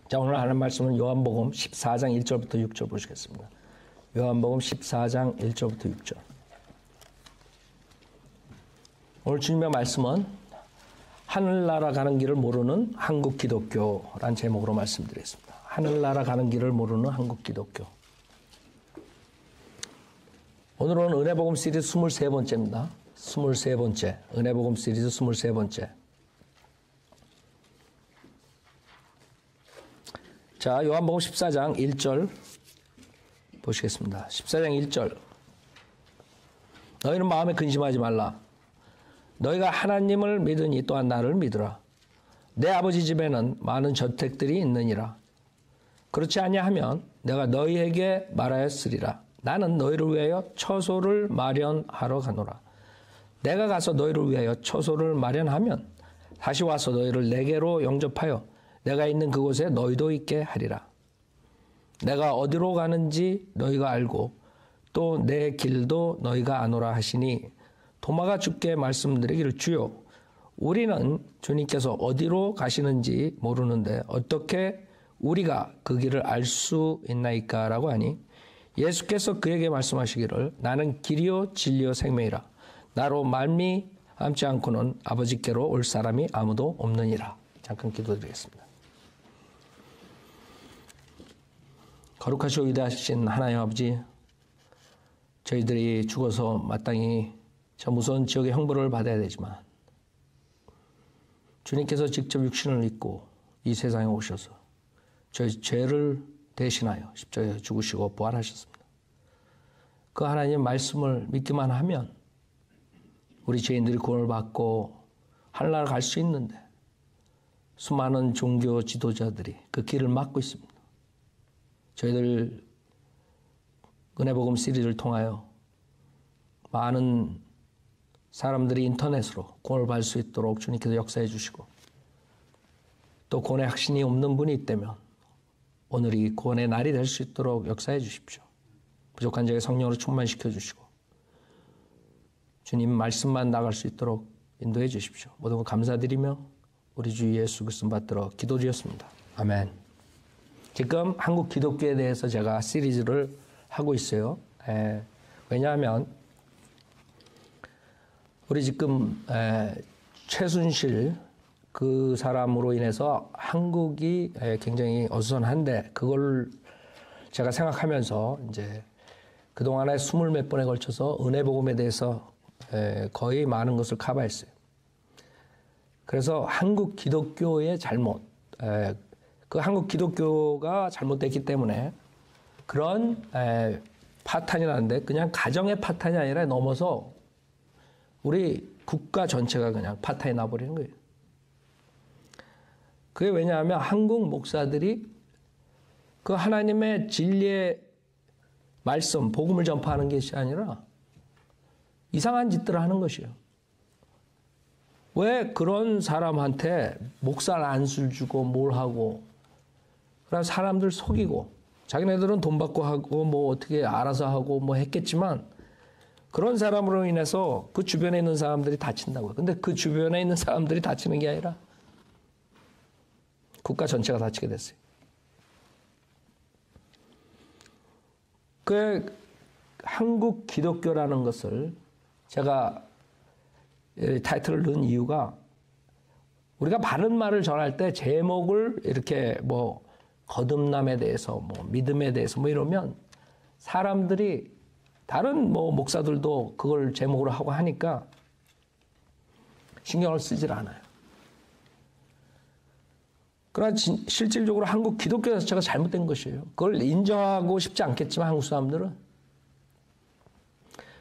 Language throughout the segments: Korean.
자, 오늘 하는 말씀은 요한복음 14장 1절부터 6절 보시겠습니다. 요한복음 14장 1절부터 6절. 오늘 주님의 말씀은 하늘나라 가는 길을 모르는 한국 기독교란 제목으로 말씀드리겠습니다. 하늘나라 가는 길을 모르는 한국 기독교. 오늘은 은혜복음 시리즈 23번째입니다. 23번째. 은혜복음 시리즈 23번째. 자, 요한복음 14장 1절 보시겠습니다. 14장 1절. 너희는 마음에 근심하지 말라. 너희가 하나님을 믿으니 또한 나를 믿으라. 내 아버지 집에는 많은 저택들이 있느니라. 그렇지 아니하면 내가 너희에게 말하였으리라. 나는 너희를 위하여 처소를 마련하러 가노라. 내가 가서 너희를 위하여 처소를 마련하면 다시 와서 너희를 내게로 영접하여 내가 있는 그곳에 너희도 있게 하리라. 내가 어디로 가는지 너희가 알고 또 내 길도 너희가 아노라 하시니 도마가 주께 말씀드리기를 주여 우리는 주님께서 어디로 가시는지 모르는데 어떻게 우리가 그 길을 알 수 있나이까 라고 하니 예수께서 그에게 말씀하시기를 나는 길이요 진리요 생명이라. 나로 말미암지 않고는 아버지께로 올 사람이 아무도 없느니라. 잠깐 기도드리겠습니다. 거룩하시고 위대하신 하나님 아버지, 저희들이 죽어서 마땅히 저 무서운 지옥의 형벌을 받아야 되지만 주님께서 직접 육신을 입고 이 세상에 오셔서 저희 죄를 대신하여 십자가에 죽으시고 부활하셨습니다. 그 하나님의 말씀을 믿기만 하면 우리 죄인들이 구원을 받고 하늘나라 갈 수 있는데 수많은 종교 지도자들이 그 길을 막고 있습니다. 저희들 은혜복음 시리즈를 통하여 많은 사람들이 인터넷으로 구원을 받을 수 있도록 주님께서 역사해 주시고 또 구원의 확신이 없는 분이 있다면 오늘이 구원의 날이 될 수 있도록 역사해 주십시오. 부족한 자에게 성령으로 충만시켜 주시고 주님 말씀만 나갈 수 있도록 인도해 주십시오. 모든 것 감사드리며 우리 주 예수 그리스도 받들어 기도드렸습니다. 아멘. 지금 한국 기독교에 대해서 제가 시리즈를 하고 있어요. 왜냐하면 우리 지금 최순실 그 사람으로 인해서 한국이 굉장히 어수선한데 그걸 제가 생각하면서 이제 그동안에 20몇 번에 걸쳐서 은혜복음에 대해서 거의 많은 것을 커버했어요. 그래서 한국 기독교의 잘못, 그 한국 기독교가 잘못됐기 때문에 그런 파탄이 나는데 그냥 가정의 파탄이 아니라 넘어서 우리 국가 전체가 그냥 파탄이 나버리는 거예요. 그게 왜냐하면 한국 목사들이 그 하나님의 진리의 말씀, 복음을 전파하는 것이 아니라 이상한 짓들을 하는 것이에요. 왜 그런 사람한테 목살 안술 주고 뭘 하고 그런 사람들 속이고 자기네들은 돈 받고 하고 뭐 어떻게 알아서 하고 뭐 했겠지만 그런 사람으로 인해서 그 주변에 있는 사람들이 다친다고요. 근데 그 주변에 있는 사람들이 다치는 게 아니라 국가 전체가 다치게 됐어요. 그 한국 기독교라는 것을 제가 타이틀을 넣은 이유가 우리가 바른 말을 전할 때 제목을 이렇게 뭐 거듭남에 대해서 뭐 믿음에 대해서 뭐 이러면 사람들이 다른 뭐 목사들도 그걸 제목으로 하고 하니까 신경을 쓰질 않아요. 그러나 실질적으로 한국 기독교 자체가 잘못된 것이에요. 그걸 인정하고 싶지 않겠지만 한국 사람들은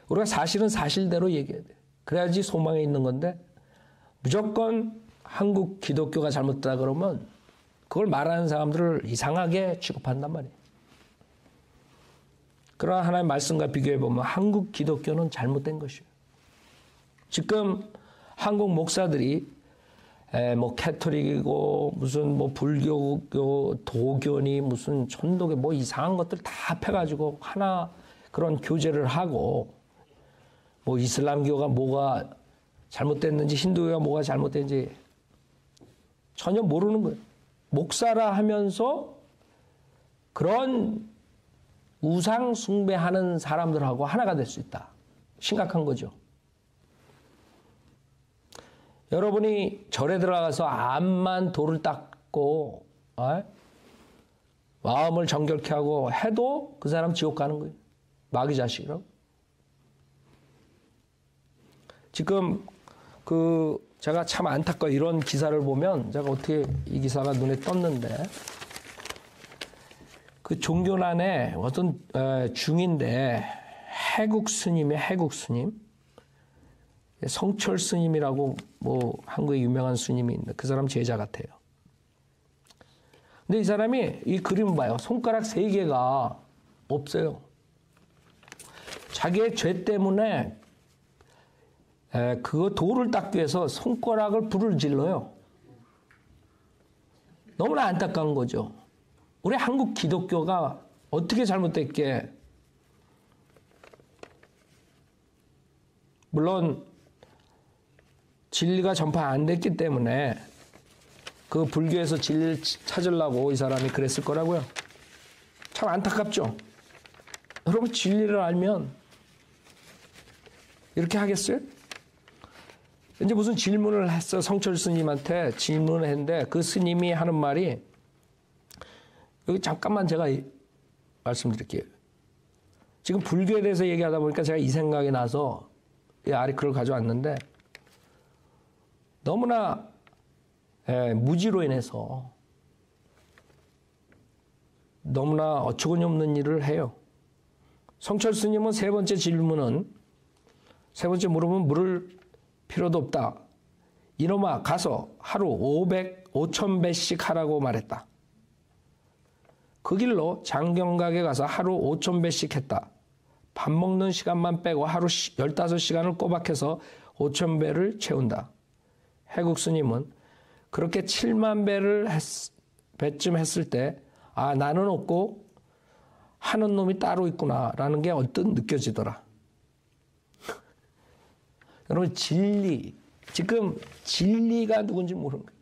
우리가 사실은 사실대로 얘기해야 돼요. 그래야지 소망이 있는 건데 무조건 한국 기독교가 잘못되다 그러면 그걸 말하는 사람들을 이상하게 취급한단 말이에요. 그러나 하나님의 말씀과 비교해보면 한국 기독교는 잘못된 것이에요. 지금 한국 목사들이 뭐 캐토릭이고 무슨 뭐 불교교 도교니 무슨 천도교 뭐 이상한 것들 다 합해가지고 하나 그런 교제를 하고 뭐 이슬람교가 뭐가 잘못됐는지 힌두교가 뭐가 잘못됐는지 전혀 모르는 거예요. 목사라 하면서 그런 우상 숭배하는 사람들하고 하나가 될 수 있다. 심각한 거죠. 여러분이 절에 들어가서 암만 돌을 닦고 마음을 정결케 하고 해도 그 사람 지옥 가는 거예요. 마귀 자식이라고. 지금 제가 참 안타까워 이런 기사를 보면 제가 어떻게 이 기사가 눈에 떴는데 그 종교란에 어떤 중인데 해국 스님이에요. 해국 스님. 성철 스님이라고 뭐 한국에 유명한 스님이 있는데 그 사람 제자 같아요. 근데 이 사람이 이 그림 봐요. 손가락 3개가 없어요. 자기의 죄 때문에 그 돌을 닦기 위해서 손가락을 불을 질러요. 너무나 안타까운 거죠. 우리 한국 기독교가 어떻게 잘못됐게. 물론 진리가 전파 안 됐기 때문에 그 불교에서 진리를 찾으려고 이 사람이 그랬을 거라고요. 참 안타깝죠. 여러분 진리를 알면 이렇게 하겠어요? 이제 무슨 질문을 했어. 성철 스님한테 질문을 했는데 그 스님이 하는 말이 여기 잠깐만 제가 말씀드릴게요. 지금 불교에 대해서 얘기하다 보니까 제가 이 생각이 나서 이 아리클을 가져왔는데 너무나 무지로 인해서 너무나 어처구니 없는 일을 해요. 성철 스님은 세 번째 물으면 물을 필요도 없다. 이놈아 가서 하루 5,000배씩 하라고 말했다. 그 길로 장경각에 가서 하루 5,000배씩 했다. 밥 먹는 시간만 빼고 하루 15시간을 꼬박해서 5,000배를 채운다. 해국 스님은 그렇게 7만 배쯤 했을 때 나는 없고 하는 놈이 따로 있구나라는 게 언뜻 느껴지더라. 여러분 지금 진리가 누군지 모르는 거예요.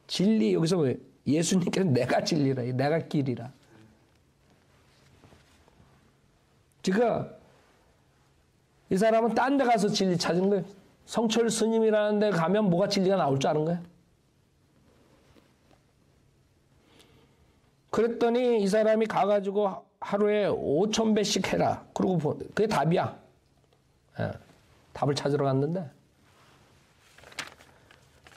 진리 여기서 왜 예수님께서 내가 진리라, 내가 길이라. 지금 이 사람은 딴 데 가서 진리 찾은 거예요. 성철 스님이라는 데 가면 뭐가 진리가 나올 줄 아는 거예요. 그랬더니 이 사람이 가가지고 하루에 5,000배씩 해라. 그러고 그게 답이야. 답을 찾으러 갔는데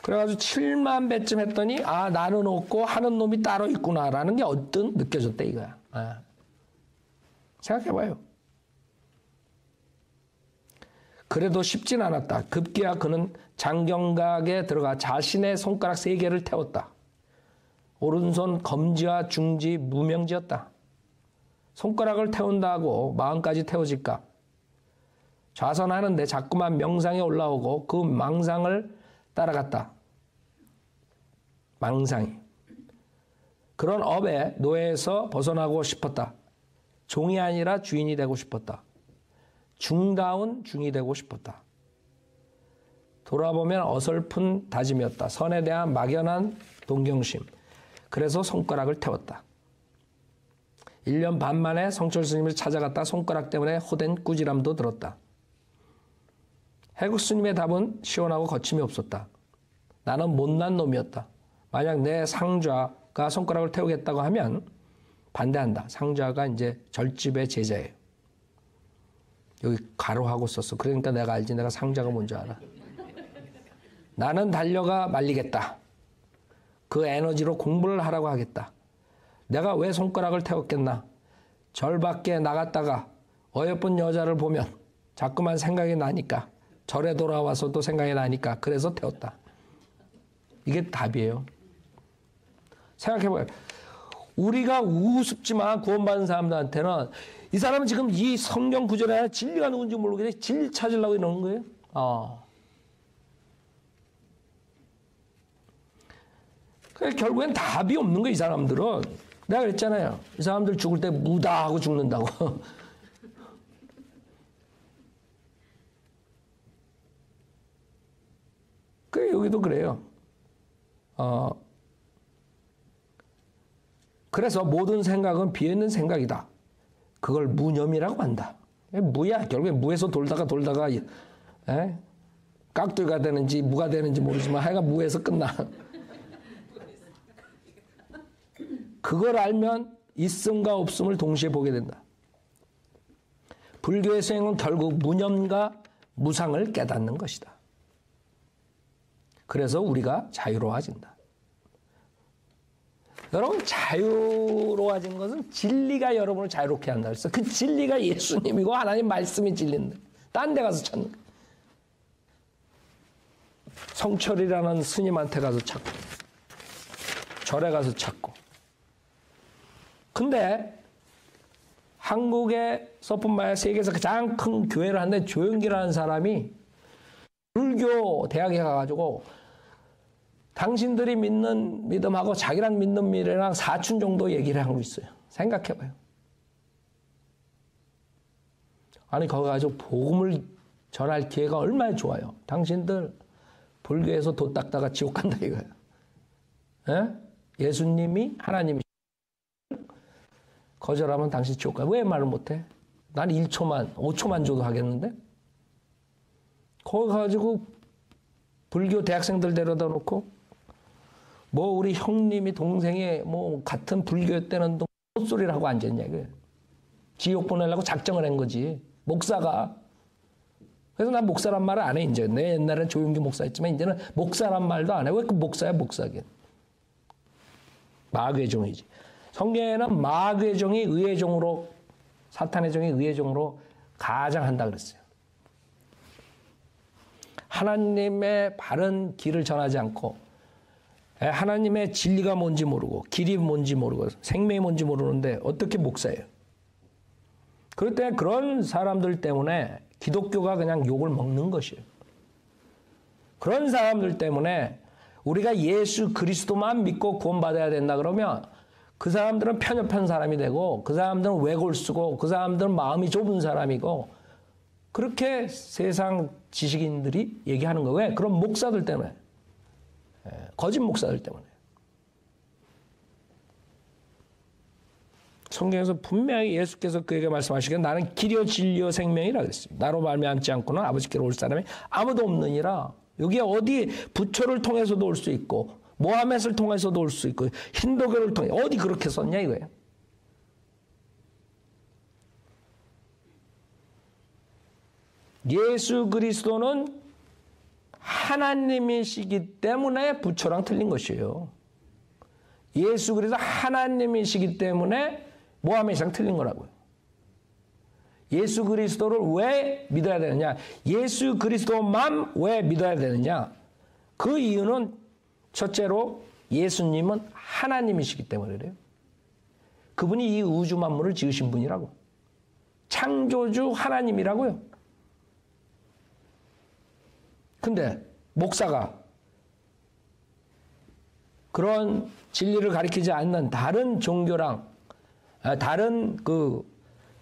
그래가지고 7만 배쯤 했더니 나는 없고 하는 놈이 따로 있구나라는 게 언뜻 느껴졌대 이거야. 생각해봐요. 그래도 쉽진 않았다. 급기야 그는 장경각에 들어가 자신의 손가락 3개를 태웠다. 오른손 검지와 중지 무명지였다. 손가락을 태운다고 마음까지 태워질까? 좌선하는데 자꾸만 명상에 올라오고 그 망상을 따라갔다. 망상이. 그런 업의 노예에서 벗어나고 싶었다. 종이 아니라 주인이 되고 싶었다. 중다운 중이 되고 싶었다. 돌아보면 어설픈 다짐이었다. 선에 대한 막연한 동경심. 그래서 손가락을 태웠다. 1년 반 만에 성철 스님을 찾아갔다. 손가락 때문에 호된 꾸지람도 들었다. 해국 스님의 답은 시원하고 거침이 없었다. 나는 못난 놈이었다. 만약 내 상좌가 손가락을 태우겠다고 하면 반대한다. 상좌가 이제 절집의 제자예요. 여기 가로하고 썼어. 그러니까 내가 알지. 내가 상좌가 뭔지 알아. 나는 달려가 말리겠다. 그 에너지로 공부를 하라고 하겠다. 내가 왜 손가락을 태웠겠나? 절 밖에 나갔다가 어여쁜 여자를 보면 자꾸만 생각이 나니까 절에 돌아와서도 생각이 나니까 그래서 태웠다. 이게 답이에요. 생각해봐요. 우리가 우습지만 구원받은 사람들한테는 이 사람은 지금 이 성경 구절에 진리가 누군지 모르게 진리 찾으려고 이러는 거예요. 결국엔 답이 없는 거예요. 이 사람들은. 내가 그랬잖아요. 이 사람들 죽을 때 무다하고 죽는다고. 그래 여기도 그래요. 그래서 모든 생각은 비어있는 생각이다. 그걸 무념이라고 한다. 무야. 결국에 무에서 돌다가 깍두기가 되는지 무가 되는지 모르지만 하여간 무에서 끝나. 그걸 알면 있음과 없음을 동시에 보게 된다. 불교의 수행은 결국 무념과 무상을 깨닫는 것이다. 그래서 우리가 자유로워진다. 여러분, 자유로워진 것은 진리가 여러분을 자유롭게 한다. 그래서 그 진리가 예수님이고 하나님 말씀이 진리인데 딴 데 가서 찾는 거예요. 성철이라는 스님한테 가서 찾고 절에 가서 찾고. 근데 한국에서뿐만 아니라 세계에서 가장 큰 교회를 하는데 조영기라는 사람이 불교 대학에 가가지고 당신들이 믿는 믿음하고 자기랑 믿는 믿음이랑 사춘 정도 얘기를 하고 있어요. 생각해봐요. 아니 거기 가서 복음을 전할 기회가 얼마나 좋아요. 당신들 불교에서 도 닦다가 지옥 간다 이거예요. 예수님이 하나님이 거절하면 당신 지옥 가. 왜 말을 못해? 난 1초만 5초만 줘도 하겠는데? 거기 가가지고 불교 대학생들 데려다 놓고 뭐 우리 형님이 동생이 뭐 같은 불교였다는 헛소리를 하고 앉았냐 이거예요. 지옥 보내려고 작정을 한 거지. 목사가. 그래서 난 목사란 말을 안 해 이제. 내 옛날엔 조용기 목사였지만 이제는 목사란 말도 안 해. 왜 그 목사야 목사긴. 마귀의 종이지. 성경에는 마귀의 종이 의의 종으로 사탄의 종이 의의 종으로 가장한다 그랬어요. 하나님의 바른 길을 전하지 않고 하나님의 진리가 뭔지 모르고 길이 뭔지 모르고 생명이 뭔지 모르는데 어떻게 목사예요? 그럴 때 그런 사람들 때문에 기독교가 그냥 욕을 먹는 것이에요. 그런 사람들 때문에 우리가 예수 그리스도만 믿고 구원받아야 된다 그러면 그 사람들은 편협한 사람이 되고 그 사람들은 외골수고 그 사람들은 마음이 좁은 사람이고 그렇게 세상 지식인들이 얘기하는 거예요. 왜? 그런 목사들 때문에. 거짓 목사들 때문에. 성경에서 분명히 예수께서 그에게 말씀하시기를 나는 길이요 진리요 생명이라 그랬습니다. 나로 말미암지 않고는 아버지께로 올 사람이 아무도 없느니라. 여기에 어디 부처를 통해서도 올 수 있고 모하멧을 통해서도 올 수 있고 힌두교를 통해 어디 그렇게 썼냐 이거예요. 예수 그리스도는 하나님이시기 때문에 부처랑 틀린 것이에요. 예수 그리스도 하나님이시기 때문에 모하멧이랑 틀린 거라고요. 예수 그리스도를 왜 믿어야 되느냐? 예수 그리스도만 왜 믿어야 되느냐? 그 이유는 첫째로 예수님은 하나님이시기 때문에 그래요. 그분이 이 우주 만물을 지으신 분이라고. 창조주 하나님이라고요. 근데 목사가 그런 진리를 가리키지 않는 다른 종교랑 다른 그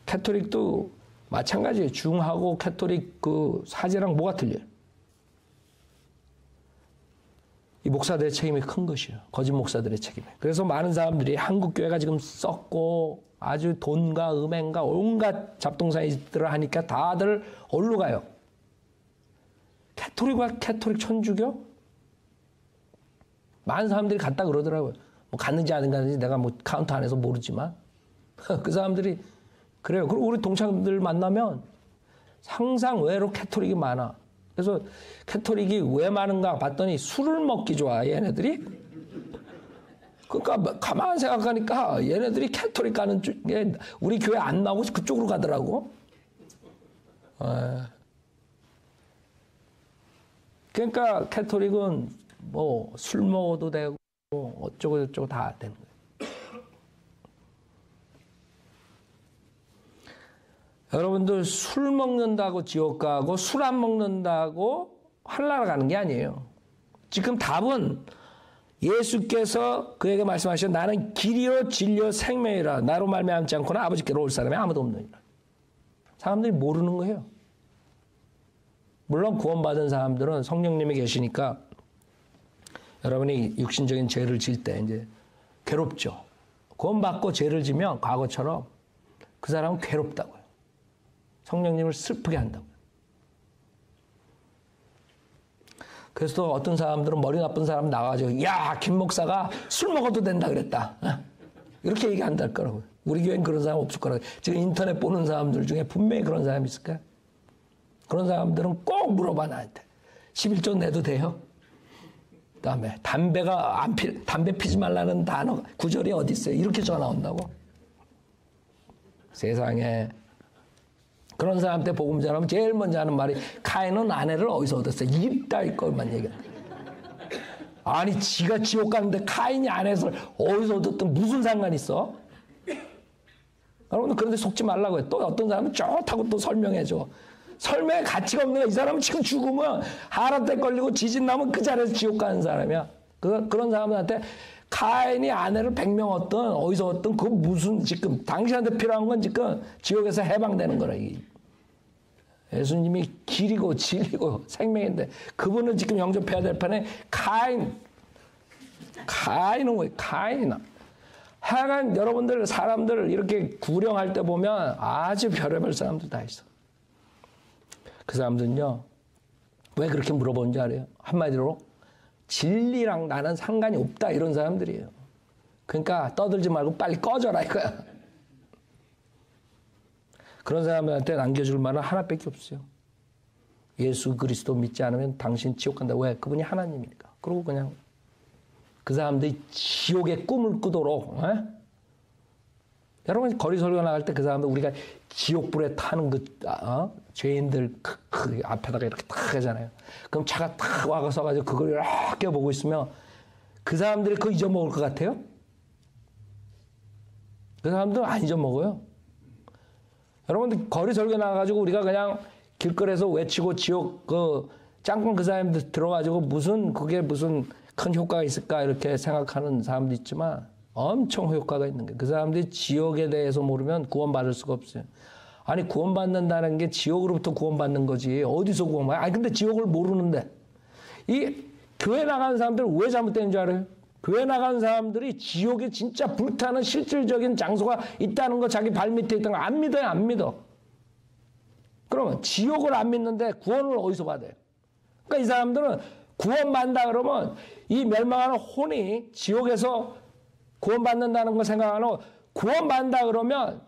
캐토릭도 마찬가지예요. 중하고 캐토릭 그 사제랑 뭐가 틀려요? 이 목사들의 책임이 큰 것이에요. 거짓 목사들의 책임이. 그래서 많은 사람들이 한국 교회가 지금 썩고 아주 돈과 음행과 온갖 잡동사니들을 하니까 다들 어디로 가요? 캐토릭과 캐토릭 천주교? 많은 사람들이 갔다 그러더라고요. 뭐 갔는지 안 갔는지 내가 뭐 카운터 안에서 모르지만 그 사람들이 그래요. 그리고 우리 동창들 만나면 상상 외로 캐토릭이 많아. 그래서 캐토릭이 왜 많은가 봤더니 술을 먹기 좋아 얘네들이. 그러니까 가만 생각하니까 얘네들이 캐토릭 가는 쪽에 우리 교회 안 나오고 그쪽으로 가더라고. 그러니까 캐토릭은 뭐 술 먹어도 되고 어쩌고 저쩌고 다 되는 거예요. 여러분들 술 먹는다고 지옥 가고 술 안 먹는다고 하늘나라 가는 게 아니에요. 지금 답은 예수께서 그에게 말씀하신 나는 길이요 진리요 생명이라 나로 말미암지 않고는 아버지께로 올 사람이 아무도 없느니라. 사람들이 모르는 거예요. 물론 구원받은 사람들은 성령님이 계시니까 여러분이 육신적인 죄를 질 때 이제 괴롭죠. 구원받고 죄를 지면 과거처럼 그 사람은 괴롭다고요. 성령님을 슬프게 한다고요. 그래서 또 어떤 사람들은 머리 나쁜 사람 나와가지고 야, 김 목사가 술 먹어도 된다 그랬다. 이렇게 얘기한다 거라고요. 우리 교회는 그런 사람 없을 거라고요. 지금 인터넷 보는 사람들 중에 분명히 그런 사람이 있을까요? 그런 사람들은 꼭 물어봐 나한테. 11조 내도 돼요? 그다음에 담배 피지 말라는 단어 구절이 어디 있어요? 이렇게 전화 온다고? 세상에 그런 사람한테 복음 전하면 제일 먼저 하는 말이 카인은 아내를 어디서 얻었어요? 이따위 것만 얘기한다. 아니 지가 지옥 가는데 카인이 아내를 어디서 얻었든 무슨 상관이 있어? 여러분들 그런데 속지 말라고요. 또 어떤 사람은 좋다고 또 설명해줘. 설명에 가치가 없는 거야. 이 사람은 지금 죽으면 하란때 걸리고 지진 나면 그 자리에서 지옥 가는 사람이야. 그런 사람들한테 카인이 아내를 100명 얻든 어디서 얻든 그 무슨 지금 당신한테 필요한 건 지금 지옥에서 해방되는 거라. 예수님이 길이고 진리고 생명인데 그분을 지금 영접해야 될 판에 카인은 왜 카인이나. 하여간 여러분들 사람들 이렇게 구령할 때 보면 아주 별의별 사람들 다 있어. 그 사람들은요, 왜 그렇게 물어보는지 알아요? 한마디로, 진리랑 나는 상관이 없다, 이런 사람들이에요. 그러니까 떠들지 말고 빨리 꺼져라, 이거야. 그런 사람들한테 남겨줄 말은 하나밖에 없어요. 예수 그리스도 믿지 않으면 당신 지옥 간다. 왜? 그분이 하나님이니까. 그러고 그냥 그 사람들이 지옥의 꿈을 꾸도록, 여러분 거리 설교 나갈 때 그 사람들 우리가 지옥불에 타는 죄인들 앞에다가 이렇게 탁 하잖아요. 그럼 차가 탁 와서 가지고 그걸 이렇게 보고 있으면 그 사람들이 그거 잊어먹을 것 같아요? 그 사람들은 안 잊어먹어요. 여러분들 거리 설교 나가가지고 우리가 그냥 길거리에서 외치고 지옥 짱구 그 사람들 들어가지고 그게 무슨 큰 효과가 있을까 이렇게 생각하는 사람도 있지만 엄청 효과가 있는 거예요. 그 사람들이 지옥에 대해서 모르면 구원받을 수가 없어요. 아니 구원받는다는 게 지옥으로부터 구원받는 거지 어디서 구원받아요? 아니 근데 지옥을 모르는데 이 교회 나가는 사람들 왜 잘못되는 줄 알아요? 교회 나가는 사람들이 지옥에 진짜 불타는 실질적인 장소가 있다는 거 자기 발밑에 있다는 거 안 믿어요. 안 믿어. 그러면 지옥을 안 믿는데 구원을 어디서 받아요? 그러니까 이 사람들은 구원받는다 그러면 이 멸망하는 혼이 지옥에서 구원받는다는 걸 생각하고 구원받는다 그러면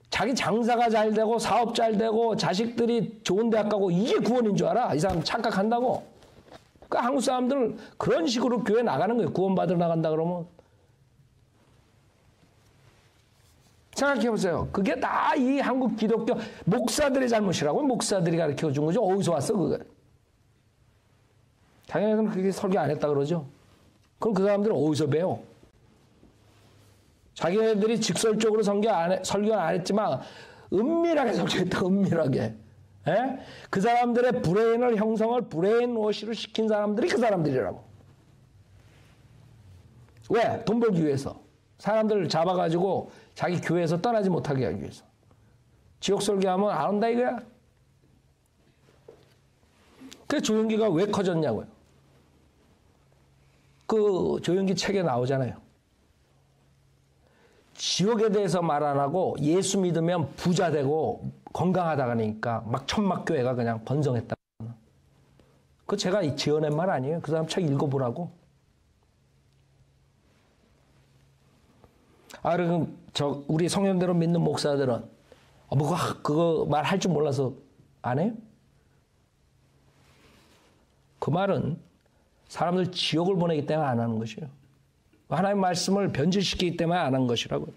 자기 장사가 잘 되고 사업 잘 되고 자식들이 좋은 대학 가고 이게 구원인 줄 알아. 이 사람 착각한다고. 그러니까 한국 사람들은 그런 식으로 교회 나가는 거예요. 구원받으러 나간다 그러면. 생각해 보세요. 그게 다 이 한국 기독교 목사들의 잘못이라고. 목사들이 가르쳐 준 거죠. 어디서 왔어 그거. 당연히 그게 설교 안 했다 그러죠. 그럼 그 사람들은 어디서 배워? 자기네들이 직설적으로 설교 안 했지만 은밀하게 설교했다. 은밀하게. 에? 그 사람들의 브레인을 형성을 브레인워시로 시킨 사람들이 그 사람들이라고. 왜? 돈 벌기 위해서. 사람들을 잡아가지고 자기 교회에서 떠나지 못하게 하기 위해서. 지옥 설교하면 안 온다 이거야. 그래서 조용기가 왜 커졌냐고요. 그 조용기 책에 나오잖아요. 지옥에 대해서 말 안 하고 예수 믿으면 부자 되고 건강하다 가니까 막 천막교회가 그냥 번성했다. 그거 제가 지어낸 말 아니에요. 그 사람 책 읽어보라고. 그럼 우리 성령대로 믿는 목사들은 그거 말할 줄 몰라서 안 해요? 그 말은 사람들 지옥을 보내기 때문에 안 하는 것이에요. 하나님의 말씀을 변질시키기 때문에 안 한 것이라고.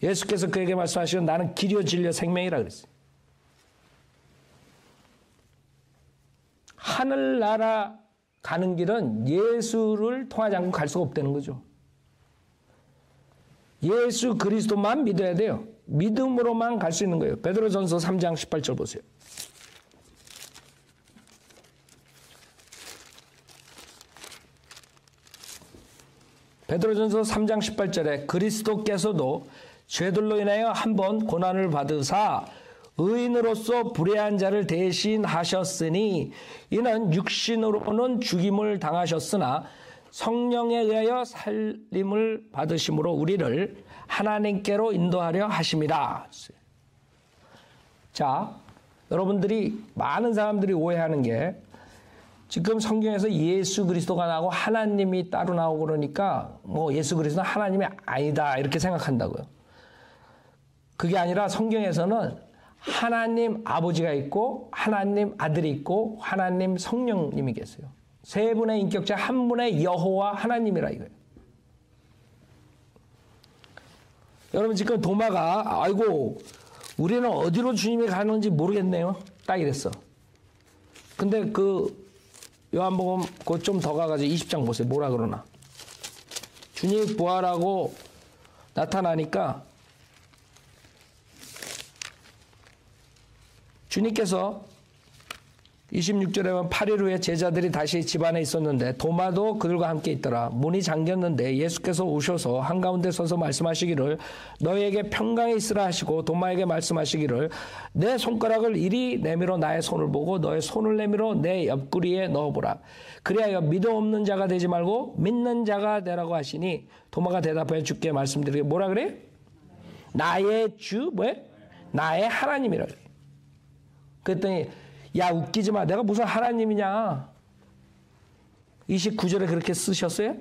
예수께서 그에게 말씀하시고 나는 길이요 진리요 생명이라 그랬어요. 하늘나라 가는 길은 예수를 통하지 않고 갈 수가 없다는 거죠. 예수 그리스도만 믿어야 돼요. 믿음으로만 갈 수 있는 거예요. 베드로전서 3장 18절 보세요. 베드로전서 3장 18절에 그리스도께서도 죄들로 인하여 한번 고난을 받으사 의인으로서 불의한 자를 대신하셨으니 이는 육신으로는 죽임을 당하셨으나 성령에 의하여 살림을 받으심으로 우리를 하나님께로 인도하려 하심이라. 자, 여러분들이 많은 사람들이 오해하는 게 지금 성경에서 예수 그리스도가 나오고 하나님이 따로 나오고 그러니까 뭐 예수 그리스도는 하나님이 아니다 이렇게 생각한다고요. 그게 아니라 성경에서는 하나님 아버지가 있고 하나님 아들이 있고 하나님 성령님이 계세요. 세 분의 인격자 한 분의 여호와 하나님이라 이거예요. 여러분 지금 도마가 아이고 우리는 어디로 주님이 가는지 모르겠네요. 딱 이랬어. 근데 그 요한복음 그거 좀 더 가가지고 20장 보세요. 뭐라 그러나. 주님이 부활하고 나타나니까 주님께서 26절에 보면 8일 후에 제자들이 다시 집안에 있었는데 도마도 그들과 함께 있더라. 문이 잠겼는데 예수께서 오셔서 한가운데 서서 말씀하시기를 너희에게 평강이 있으라 하시고 도마에게 말씀하시기를 내 손가락을 이리 내밀어 나의 손을 보고 너의 손을 내밀어 내 옆구리에 넣어보라. 그리하여 믿음 없는 자가 되지 말고 믿는 자가 되라고 하시니 도마가 대답하여 주께 말씀드리게 뭐라 그래? 나의 주 뭐해? 나의 하나님이라 그래. 그랬더니 야 웃기지 마. 내가 무슨 하나님이냐. 29절에 그렇게 쓰셨어요?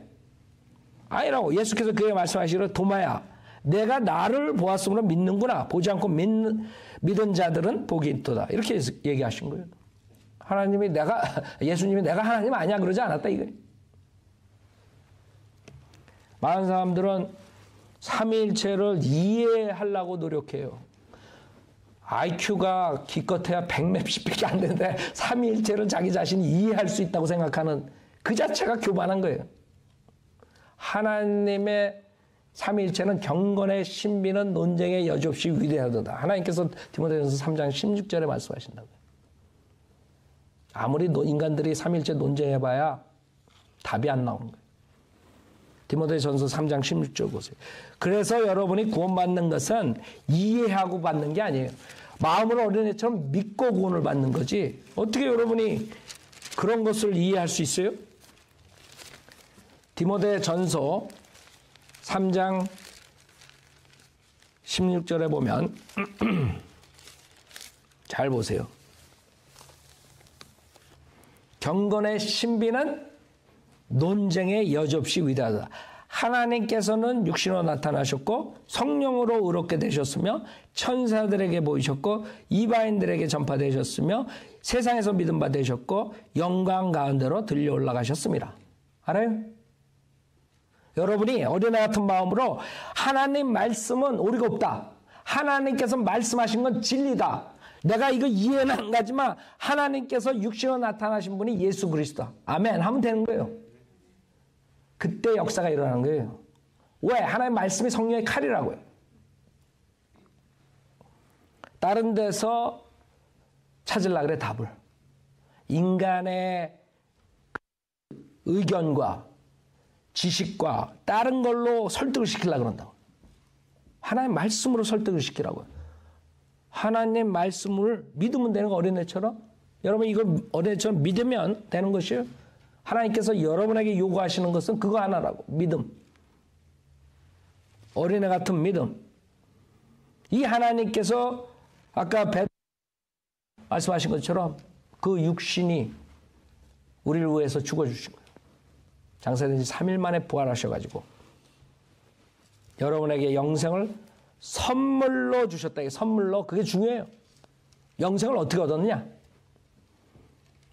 아니라고. 예수께서 그에게 말씀하시기를 도마야 내가 나를 보았으므로 믿는구나. 보지 않고 믿은 자들은 복이 있도다. 이렇게 얘기하신 거예요. 하나님이 예수님이 내가 하나님 아니야 그러지 않았다 이거예요. 많은 사람들은 삼위일체를 이해하려고 노력해요. IQ가 기껏해야 100몇십밖에 안 되는데 삼위일체를 자기 자신이 이해할 수 있다고 생각하는 그 자체가 교만한 거예요. 하나님의 삼위일체는 경건의 신비는 논쟁의 여지없이 위대하도다. 하나님께서 디모데전서 3장 16절에 말씀하신다고요. 아무리 인간들이 삼위일체 논쟁해봐야 답이 안 나오는 거예요. 디모데전서 3장 16절 보세요. 그래서 여러분이 구원받는 것은 이해하고 받는 게 아니에요. 마음으로 어린애처럼 믿고 구원을 받는 거지. 어떻게 여러분이 그런 것을 이해할 수 있어요? 디모데전서 3장 16절에 보면 잘 보세요. 경건의 신비는 논쟁의 여지없이 위대하다. 하나님께서는 육신으로 나타나셨고 성령으로 의롭게 되셨으며 천사들에게 보이셨고 이방인들에게 전파되셨으며 세상에서 믿음 받으셨고 영광 가운데로 들려 올라가셨습니다. 알아요? 여러분이 어린애 같은 마음으로 하나님 말씀은 오리가 없다. 하나님께서 말씀하신 건 진리다. 내가 이거 이해는 안 가지만 하나님께서 육신으로 나타나신 분이 예수 그리스도. 아멘 하면 되는 거예요. 그때 역사가 일어나는 거예요. 왜? 하나님의 말씀이 성령의 칼이라고요. 다른 데서 찾으려고 그래 답을. 인간의 의견과 지식과 다른 걸로 설득을 시키려고 그런다고. 하나님의 말씀으로 설득을 시키라고요. 하나님 말씀을 믿으면 되는 거 어린애처럼. 여러분 이걸 어린애처럼 믿으면 되는 것이에요. 하나님께서 여러분에게 요구하시는 것은 그거 하나라고. 믿음. 어린애 같은 믿음. 이 하나님께서 아까 말씀하신 것처럼 그 육신이 우리를 위해서 죽어주신 거예요. 장사된 지 3일 만에 부활하셔가지고 여러분에게 영생을 선물로 주셨다. 이게 선물로. 그게 중요해요. 영생을 어떻게 얻었느냐?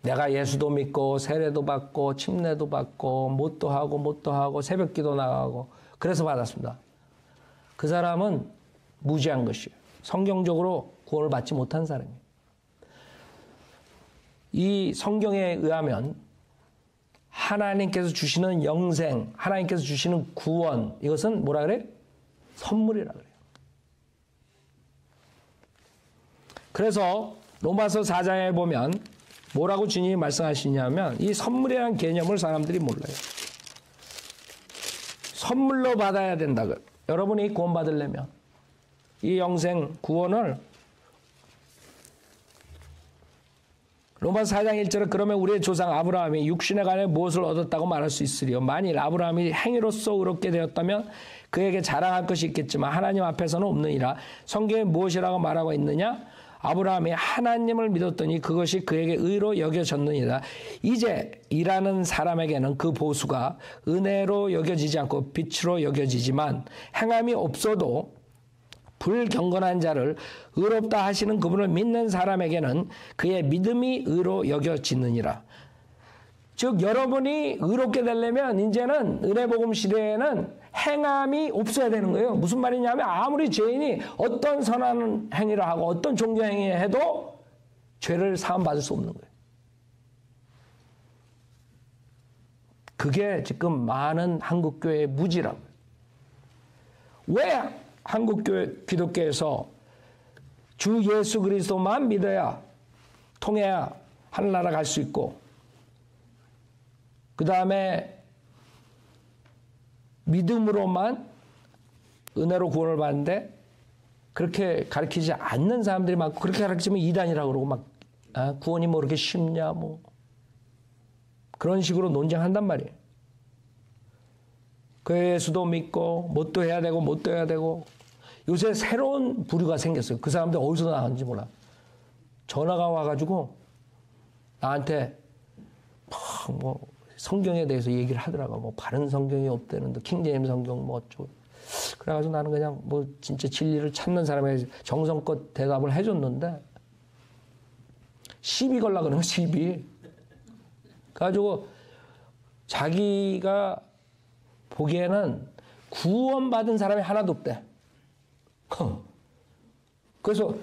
내가 예수도 믿고 세례도 받고 침례도 받고 못도 하고 새벽기도 나가고 그래서 받았습니다. 그 사람은 무지한 것이에요. 성경적으로 구원을 받지 못한 사람이에요. 이 성경에 의하면 하나님께서 주시는 영생, 하나님께서 주시는 구원, 이것은 뭐라 그래? 선물이라 그래요. 그래서 로마서 4장에 보면 뭐라고 주님이 말씀하시냐면 이 선물이라는 개념을 사람들이 몰라요. 선물로 받아야 된다고요. 여러분이 구원받으려면 이 영생 구원을 로마서 4장 1절에 그러면 우리의 조상 아브라함이 육신에 관해 무엇을 얻었다고 말할 수 있으리요. 만일 아브라함이 행위로서 의롭게 되었다면 그에게 자랑할 것이 있겠지만 하나님 앞에서는 없느니라. 성경에 무엇이라고 말하고 있느냐? 아브라함이 하나님을 믿었더니 그것이 그에게 의로 여겨졌느니라. 이제 일하는 사람에게는 그 보수가 은혜로 여겨지지 않고 빛으로 여겨지지만 행함이 없어도 불경건한 자를 의롭다 하시는 그분을 믿는 사람에게는 그의 믿음이 의로 여겨지느니라. 즉 여러분이 의롭게 되려면 이제는 은혜복음 시대에는 행함이 없어야 되는 거예요. 무슨 말이냐면 아무리 죄인이 어떤 선한 행위를 하고 어떤 종교 행위를 해도 죄를 사함받을 수 없는 거예요. 그게 지금 많은 한국교회의 무지라고요. 왜 한국교회 기독교에서 주 예수 그리스도만 믿어야 통해야 하늘나라 갈 수 있고 그 다음에 믿음으로만 은혜로 구원을 받는데 그렇게 가르치지 않는 사람들이 많고 그렇게 가르치면 이단이라고 그러고 막 구원이 뭐 그렇게 쉽냐 뭐 그런 식으로 논쟁한단 말이에요. 그 예수도 믿고 뭣도 해야 되고 뭣도 해야 되고 요새 새로운 부류가 생겼어요. 그 사람들 어디서 나왔는지 몰라. 전화가 와가지고 나한테 뭐 성경에 대해서 얘기를 하더라고. 뭐 바른 성경이 없다는데 킹제임스 성경 뭐 어쩌고. 그래가지고 나는 그냥 뭐 진짜 진리를 찾는 사람에게 정성껏 대답을 해줬는데 시비 걸라 그러는 거야. 시비. 그래가지고 자기가 보기에는 구원받은 사람이 하나도 없대. 그래서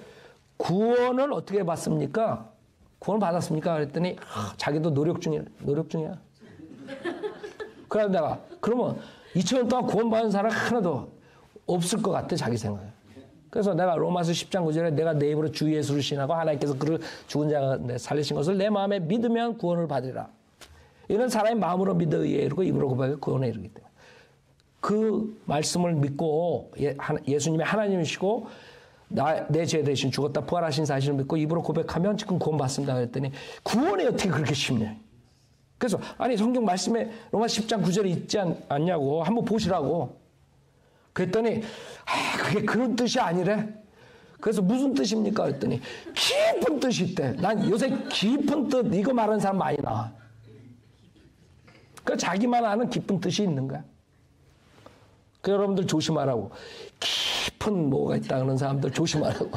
구원을 어떻게 받습니까? 구원 받았습니까? 그랬더니 자기도 노력 중이야. 그래서 내가 그러면 2000년 동안 구원받은 사람 하나도 없을 것 같아 자기 생각에. 그래서 내가 로마서 10장 9절에 내가 내 입으로 주 예수를 신하고 하나님께서 그를 죽은 자가 살리신 것을 내 마음에 믿으면 구원을 받으리라. 이런 사람이 마음으로 믿어 의에 이르고 입으로 고백해 구원에 이르기 때문에 그 말씀을 믿고 예수님이 하나님이시고 내 죄 대신 죽었다 부활하신 사실을 믿고 입으로 고백하면 지금 구원받습니다. 그랬더니 구원이 어떻게 그렇게 쉽냐. 그래서 아니 성경 말씀에 로마 10장 9절에 있지 않냐고 한번 보시라고. 그랬더니 그게 그런 뜻이 아니래. 그래서 무슨 뜻입니까? 그랬더니 깊은 뜻이 있대. 난 요새 깊은 뜻 이거 말하는 사람 많이 나와. 그 자기만 아는 깊은 뜻이 있는 거야. 그 여러분들 조심하라고. 깊은 뭐가 있다 그런 사람들 조심하라고.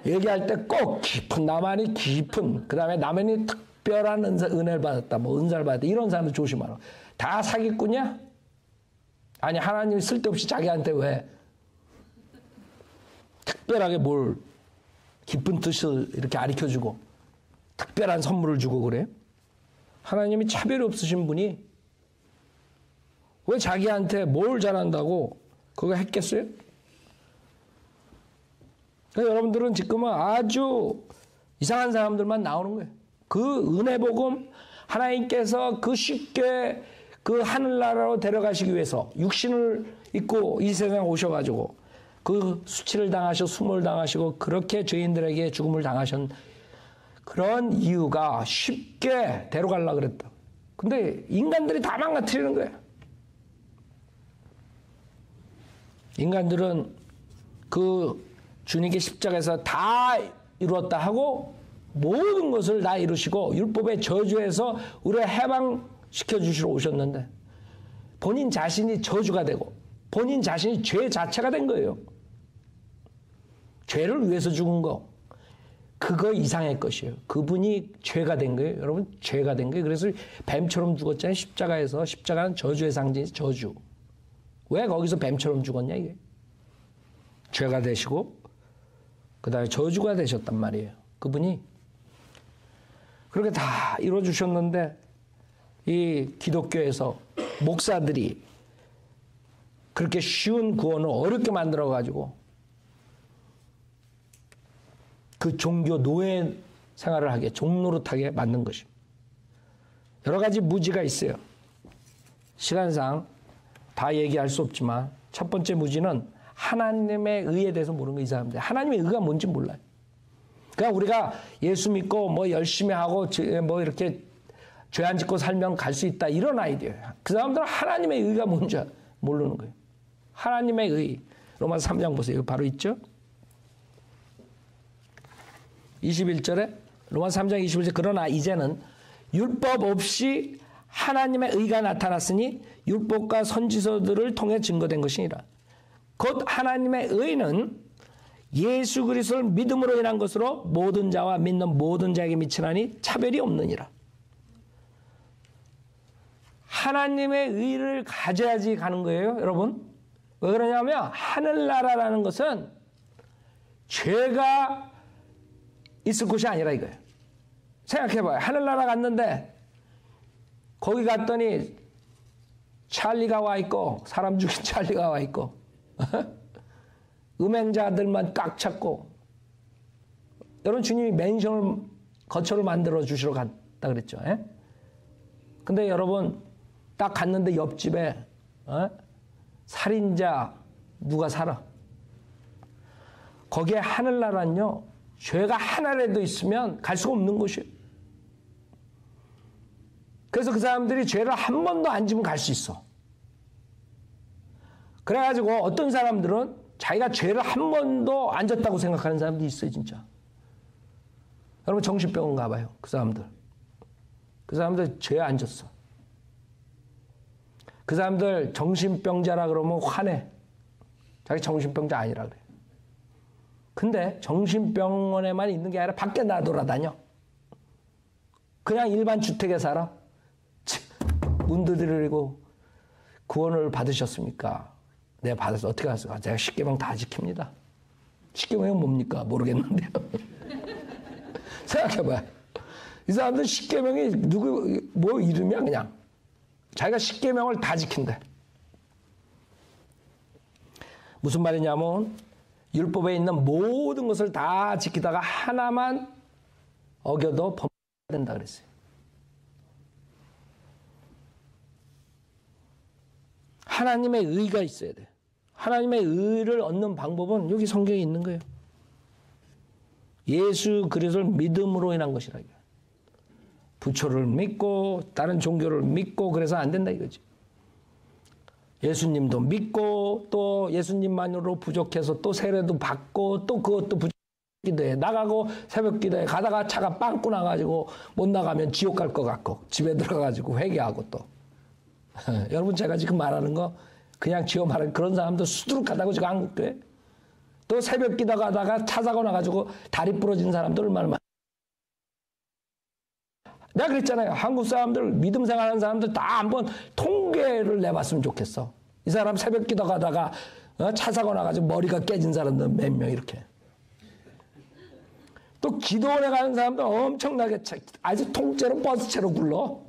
얘기할 때 꼭 깊은 나만이 깊은 그 다음에 나만이 특별한 은혜를 받았다 뭐 은사를 받았다 이런 사람들 조심하라고. 다 사기꾼이야? 아니 하나님이 쓸데없이 자기한테 왜 특별하게 뭘 깊은 뜻을 이렇게 가르쳐주고 특별한 선물을 주고 그래? 하나님이 차별이 없으신 분이 왜 자기한테 뭘 잘한다고 그거 했겠어요? 그러니까 여러분들은 지금은 아주 이상한 사람들만 나오는 거예요. 그 은혜 복음 하나님께서 그 쉽게 그 하늘나라로 데려가시기 위해서 육신을 입고 이 세상에 오셔가지고 그 수치를 당하시고 수모를 당하시고 그렇게 죄인들에게 죽음을 당하신 그런 이유가 쉽게 데려가려고 그랬다. 근데 인간들이 다 망가뜨리는 거예요. 인간들은 그 주님께 십자가에서 다 이루었다 하고 모든 것을 다 이루시고 율법의 저주에서 우리를 해방시켜 주시러 오셨는데 본인 자신이 저주가 되고 본인 자신이 죄 자체가 된 거예요. 죄를 위해서 죽은 거 그거 이상의 것이에요. 그분이 죄가 된 거예요. 여러분 죄가 된 거예요. 그래서 뱀처럼 죽었잖아요. 십자가에서. 십자가는 저주의 상징이 저주. 왜 거기서 뱀처럼 죽었냐 이게. 죄가 되시고 그 다음에 저주가 되셨단 말이에요. 그분이. 그렇게 다 이루어주셨는데 이 기독교에서 목사들이 그렇게 쉬운 구원을 어렵게 만들어가지고 그 종교 노예 생활을 하게 종노릇하게 만든 것입니다. 여러 가지 무지가 있어요. 시간상 다 얘기할 수 없지만 첫 번째 무지는 하나님의 의에 대해서 모르는 거 이 사람들. 하나님의 의가 뭔지 몰라요. 그러니까 우리가 예수 믿고 뭐 열심히 하고 뭐 이렇게 죄 안 짓고 살면 갈 수 있다 이런 아이디어예요. 그 사람들은 하나님의 의가 뭔지 모르는 거예요. 하나님의 의. 로마서 3장 보세요. 이거 바로 있죠? 21절에 로마서 3장 21절 그러나 이제는 율법 없이 하나님의 의가 나타났으니 율법과 선지서들을 통해 증거된 것이니라. 곧 하나님의 의는 예수 그리스도를 믿음으로 인한 것으로 모든 자와 믿는 모든 자에게 미치나니 차별이 없느니라. 하나님의 의를 가져야지 가는 거예요, 여러분. 왜 그러냐면 하늘나라라는 것은 죄가 있을 곳이 아니라 이거예요. 생각해봐요. 하늘나라 갔는데 거기 갔더니 찰리가 와 있고 사람 죽인 찰리가 와 있고 음행자들만 꽉 찼고 여러분 주님이 맨션을 거처를 만들어 주시러 갔다 그랬죠. 에? 근데 여러분 딱 갔는데 옆집에 살인자 누가 살아. 거기에 하늘나라는요. 죄가 하나라도 있으면 갈 수가 없는 곳이에요. 그래서 그 사람들이 죄를 한 번도 안 지면 갈 수 있어. 그래가지고 어떤 사람들은 자기가 죄를 한 번도 안 졌다고 생각하는 사람도 있어요, 진짜. 여러분 정신병인가 봐요, 그 사람들. 그 사람들 죄 안 졌어. 그 사람들 정신병자라 그러면 화내. 자기 정신병자 아니라 그래. 근데 정신병원에만 있는 게 아니라 밖에 나돌아다녀. 그냥 일반 주택에 살아. 문 두드리고 구원을 받으셨습니까? 네, 받았어. 어떻게 하세요? 제가 십계명 다 지킵니다. 십계명이 뭡니까? 모르겠는데요. 생각해봐요. 이 사람들 십계명이 뭐 이름이야 그냥. 자기가 십계명을 다 지킨대. 무슨 말이냐면 율법에 있는 모든 것을 다 지키다가 하나만 어겨도 범해야 된다 그랬어요. 하나님의 의가 있어야 돼. 하나님의 의를 얻는 방법은 여기 성경에 있는 거예요. 예수 그리스도를 믿음으로 인한 것이라. 부처를 믿고 다른 종교를 믿고 그래서 안 된다 이거지. 예수님도 믿고 또 예수님만으로 부족해서 또 세례도 받고 또 그것도 기도에 나가고 새벽 기도에 가다가 차가 빵꾸 나가지고 못 나가면 지옥 갈 것 같고 집에 들어가가지고 회개하고 또 여러분 제가 지금 말하는 거 그냥 지어 말하는 그런 사람도 수두룩하다고 지금 한국교회 또 새벽 기도 가다가 차 사고 나가지고 다리 부러진 사람들 얼마나 많아. 내가 그랬잖아요. 한국 사람들 믿음 생활하는 사람들 다 한번 통계를 내봤으면 좋겠어. 이 사람 새벽 기도 가다가 차 사고 나가지고 머리가 깨진 사람들 몇 명 이렇게. 또 기도원에 가는 사람들 엄청나게 아주 통째로 버스채로 굴러.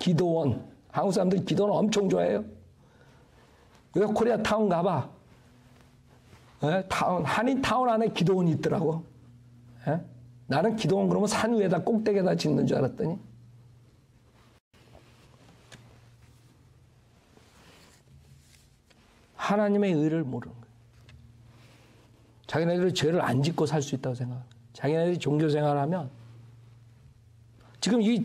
기도원. 한국 사람들이 기도원 엄청 좋아해요. 여기 코리아타운 가봐. 타운, 한인타운 안에 기도원이 있더라고. 에? 나는 기도원 그러면 산 위에다 꼭대기에다 짓는 줄 알았더니 하나님의 의를 모르는 거예요. 자기네들이 죄를 안 짓고 살 수 있다고 생각해요. 자기네들이 종교생활을 하면 지금 이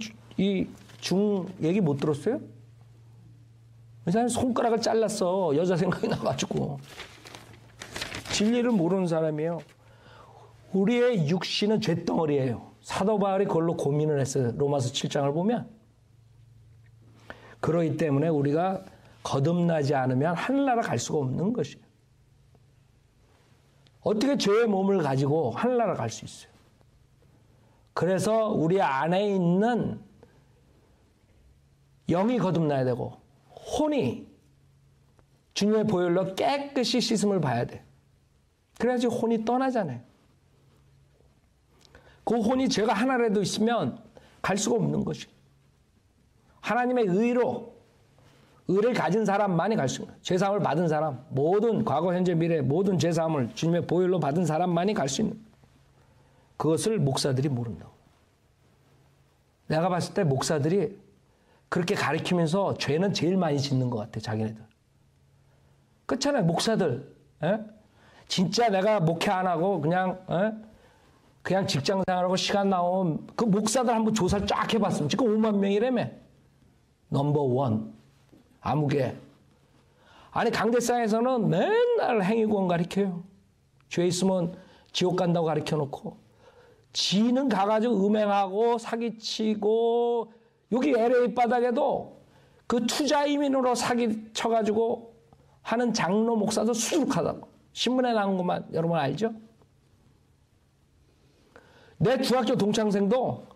중 얘기 못 들었어요? 이 사람이 손가락을 잘랐어. 여자 생각이 나가지고. 진리를 모르는 사람이에요. 우리의 육신은 쇳덩어리예요. 사도 바울이 그걸로 고민을 했어요. 로마서 7장을 보면. 그러기 때문에 우리가 거듭나지 않으면 하늘나라 갈 수가 없는 것이에요. 어떻게 죄의 몸을 가지고 하늘나라 갈 수 있어요? 그래서 우리 안에 있는 영이 거듭나야 되고 혼이 주님의 보혈로 깨끗이 씻음을 봐야 돼. 그래야지 혼이 떠나잖아요. 그 혼이 죄가 하나라도 있으면 갈 수가 없는 것이에요. 하나님의 의를 가진 사람만이 갈 수 있는 거예요. 죄사함을 받은 사람, 모든 과거, 현재, 미래 모든 죄사함을 주님의 보혈로 받은 사람만이 갈 수 있는 거예요. 그것을 목사들이 모른다고. 내가 봤을 때 목사들이 그렇게 가르치면서 죄는 제일 많이 짓는 것 같아, 자기네들. 그렇잖아요, 목사들. 에? 진짜 내가 목회 안 하고 그냥 그냥 직장 생활하고 시간 나오면 그 목사들 한번 조사를 쫙 해봤으면 지금 5만 명이라며. 넘버 1. 아무개. 아니 강대상에서는 맨날 행위구원 가르쳐요. 죄 있으면 지옥 간다고 가르쳐놓고 지는 가가지고 음행하고 사기치고 여기 LA 바닥에도 그 투자 이민으로 사기쳐가지고 하는 장로 목사도 수두룩하다고. 신문에 나온 것만 여러분 알죠? 내 중학교 동창생도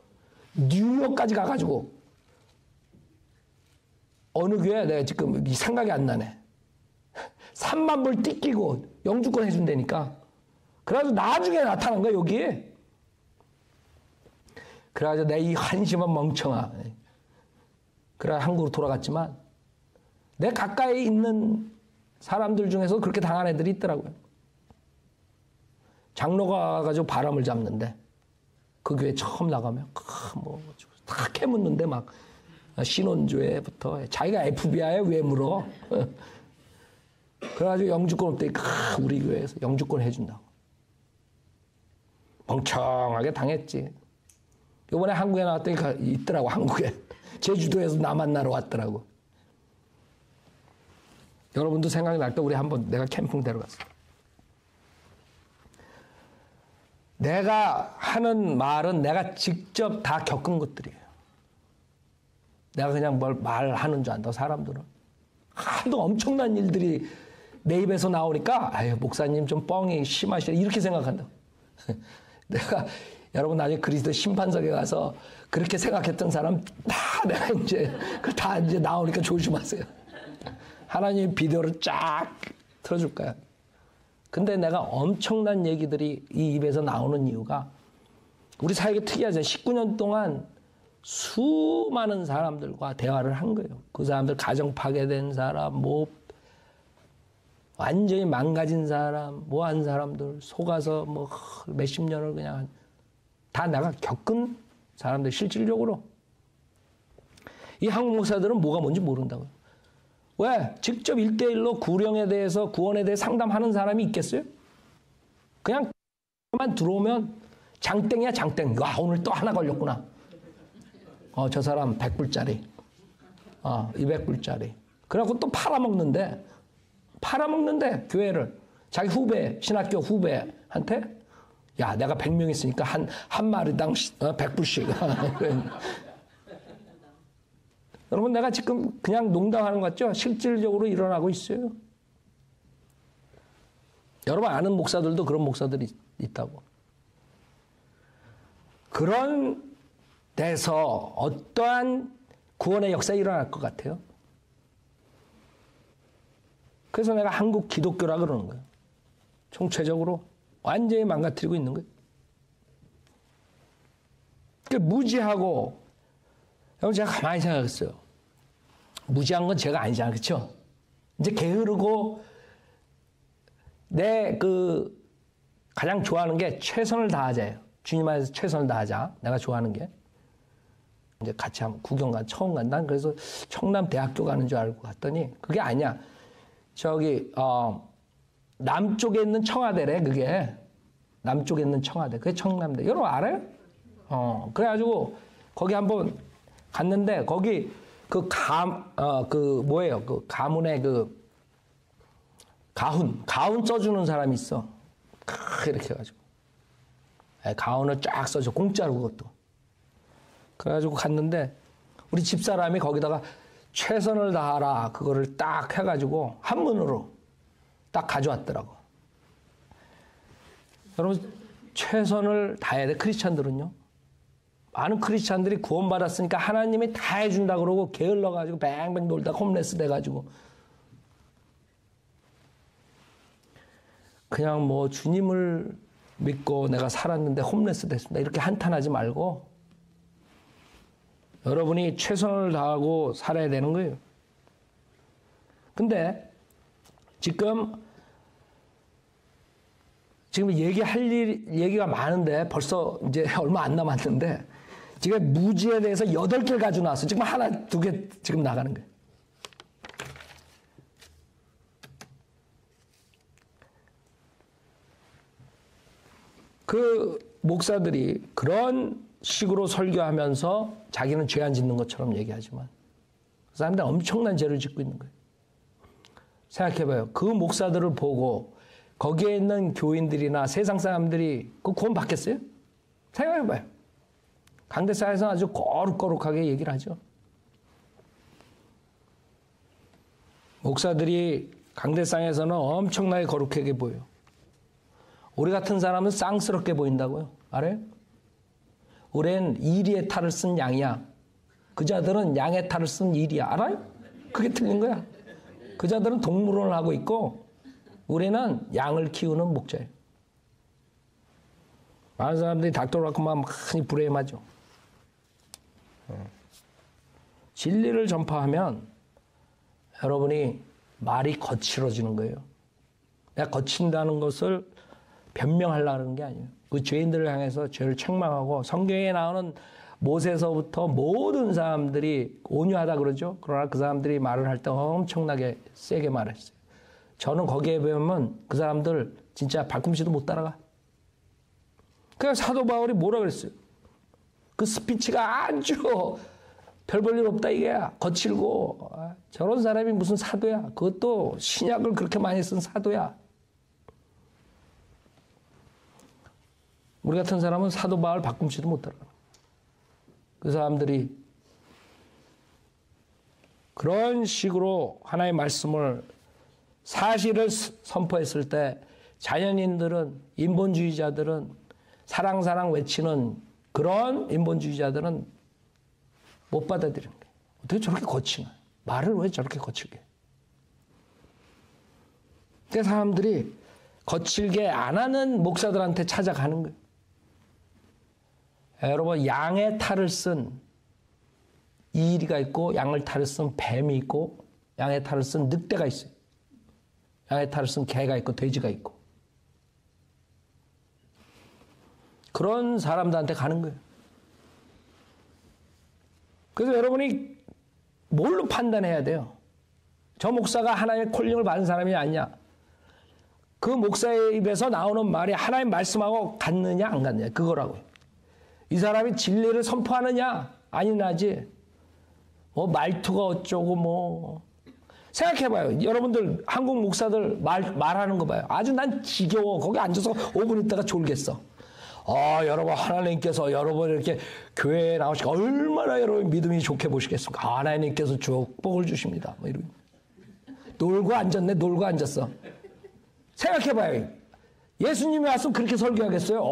뉴욕까지 가가지고 어느 교회 내가 지금 생각이 안 나네. 3만 불 띠끼고 영주권 해준다니까. 그래가지고 나중에 나타난 거야 여기에. 그래가지고 내 이 한심한 멍청아. 그래 한국으로 돌아갔지만 내 가까이 있는 사람들 중에서 그렇게 당한 애들이 있더라고요. 장로가 와가지고 바람을 잡는데 그 교회 처음 나가면 다 캐묻는데 막 신혼조회부터 자기가 FBI에 왜 물어? 그래가지고 영주권 없더니 우리 교회에서 영주권 해준다고. 멍청하게 당했지. 이번에 한국에 나왔더니 있더라고. 한국에. 제주도에서 나 만나러 왔더라고. 여러분도 생각이 날 때 우리 한번 내가 캠핑 데려갔어. 내가 하는 말은 내가 직접 다 겪은 것들이에요. 내가 그냥 뭘 말하는 줄 안다고 사람들은. 하도 엄청난 일들이 내 입에서 나오니까 아유 목사님 좀 뻥이 심하시네 이렇게 생각한다고. 내가 여러분 나중에 그리스도 심판석에 가서 그렇게 생각했던 사람 다 내가 이제 다 이제 나오니까 조심하세요. 하나님 비디오를 쫙 틀어줄 거야. 근데 내가 엄청난 얘기들이 이 입에서 나오는 이유가 우리 사역이 특이하죠. 19년 동안 수많은 사람들과 대화를 한 거예요. 그 사람들 가정 파괴된 사람, 완전히 망가진 사람, 한 사람들 속아서 몇십 년을 그냥 다 내가 겪은 사람들 실질적으로. 이 한국 목사들은 뭐가 뭔지 모른다고요. 왜? 직접 1대1로 구령에 대해서 구원에 대해 상담하는 사람이 있겠어요? 그냥 만 들어오면 장땡이야 장땡. 와 오늘 또 하나 걸렸구나. 저 사람 100불짜리. 200불짜리. 그래갖고 또 팔아먹는데 교회를 자기 후배 신학교 후배한테 야 내가 100명 있으니까 한 마리당 100불씩. 여러분 내가 지금 그냥 농담하는 것 같죠? 실질적으로 일어나고 있어요. 여러분 아는 목사들도 그런 목사들이 있다고. 그런 데서 어떠한 구원의 역사가 일어날 것 같아요? 그래서 내가 한국 기독교라 그러는 거예요. 총체적으로 완전히 망가뜨리고 있는 거예요. 무지하고 여러분 제가 가만히 생각했어요. 무지한 건 제가 아니잖아요. 그렇죠? 이제 게으르고 내 가장 좋아하는 게 최선을 다하자예요. 주님 안에서 최선을 다하자. 내가 좋아하는 게. 이제 같이 한번 구경 처음 간다. 그래서 청남대학교 가는 줄 알고 갔더니 그게 아니야. 저기 남쪽에 있는 청와대래. 그게 남쪽에 있는 청와대. 그게 청남대. 여러분 알아요? 그래가지고 거기 한번 갔는데 거기 뭐예요? 그 가문에 가훈 써주는 사람이 있어. 이렇게 해가지고 가훈을 쫙 써줘. 공짜로 그것도. 그래가지고 갔는데 우리 집사람이 거기다가 최선을 다하라 그거를 딱 해가지고 한문으로 딱 가져왔더라고. 여러분 최선을 다해야 돼. 크리스찬들은요. 많은 크리스찬들이 구원받았으니까 하나님이 다 해준다 그러고 게을러가지고 뱅뱅 놀다 홈레스 돼가지고 그냥 주님을 믿고 내가 살았는데 홈레스 됐습니다. 이렇게 한탄하지 말고 여러분이 최선을 다하고 살아야 되는 거예요. 근데 지금 얘기가 많은데 벌써 이제 얼마 안 남았는데 지금 무지에 대해서 8개를 가지고 나왔어요. 지금 하나, 2개 지금 나가는 거예요. 목사들이 그런 식으로 설교하면서 자기는 죄 안 짓는 것처럼 얘기하지만 그 사람들은 엄청난 죄를 짓고 있는 거예요. 생각해봐요. 그 목사들을 보고 거기에 있는 교인들이나 세상 사람들이 그 구원 받겠어요? 생각해봐요. 강대상에서 아주 거룩거룩하게 얘기를 하죠. 목사들이 강대상에서는 엄청나게 거룩하게 보여요. 우리 같은 사람은 쌍스럽게 보인다고요. 알아요? 우린 이리의 탈을 쓴 양이야. 그 자들은 양의 탈을 쓴 이리야. 알아요? 그게 틀린 거야. 그 자들은 동물원을 하고 있고 우리는 양을 키우는 목자예요. 많은 사람들이 닥터를 갖고 많이 불행하죠. 진리를 전파하면 여러분이 말이 거칠어지는 거예요. 내가 거친다는 것을 변명하려는 게 아니에요. 그 죄인들을 향해서 죄를 책망하고 성경에 나오는 모세서부터 모든 사람들이 온유하다 그러죠. 그러나 그 사람들이 말을 할 때 엄청나게 세게 말했어요. 저는 거기에 보면 그 사람들 진짜 발꿈치도 못 따라가. 그래서 사도 바울이 뭐라 그랬어요? 그 스피치가 아주 별 볼 일 없다 이게야. 거칠고 저런 사람이 무슨 사도야. 그것도 신약을 그렇게 많이 쓴 사도야. 우리 같은 사람은 사도 바울 발꿈치도 못 따라가. 그 사람들이 그런 식으로 하나님의 말씀을 사실을 선포했을 때 자연인들은 인본주의자들은 사랑 외치는 그런 인본주의자들은 못 받아들이는 거예요. 어떻게 저렇게 거치나? 말을 왜 저렇게 거칠게? 그 사람들이 거칠게 안 하는 목사들한테 찾아가는 거예요. 여러분 양의 탈을 쓴 이리가 있고 양의 탈을 쓴 뱀이 있고 양의 탈을 쓴 늑대가 있어요. 양의 탈을 쓴 개가 있고 돼지가 있고 그런 사람들한테 가는 거예요. 그래서 여러분이 뭘로 판단해야 돼요? 저 목사가 하나님의 콜링을 받은 사람이 아니냐? 그 목사의 입에서 나오는 말이 하나님 말씀하고 같느냐 안 같느냐 그거라고요. 이 사람이 진리를 선포하느냐 아니냐지. 뭐 말투가 어쩌고 뭐 생각해봐요. 여러분들 한국 목사들 말하는 거 봐요. 아주 난 지겨워. 거기 앉아서 5분 있다가 졸겠어. 여러분 하나님께서 여러분 이렇게 교회에 나오시고 얼마나 여러분 믿음이 좋게 보시겠습니까? 하나님께서 축복을 주십니다. 뭐 이러고 놀고 앉았네. 놀고 앉았어. 생각해봐요. 예수님이 왔으면 그렇게 설교하겠어요?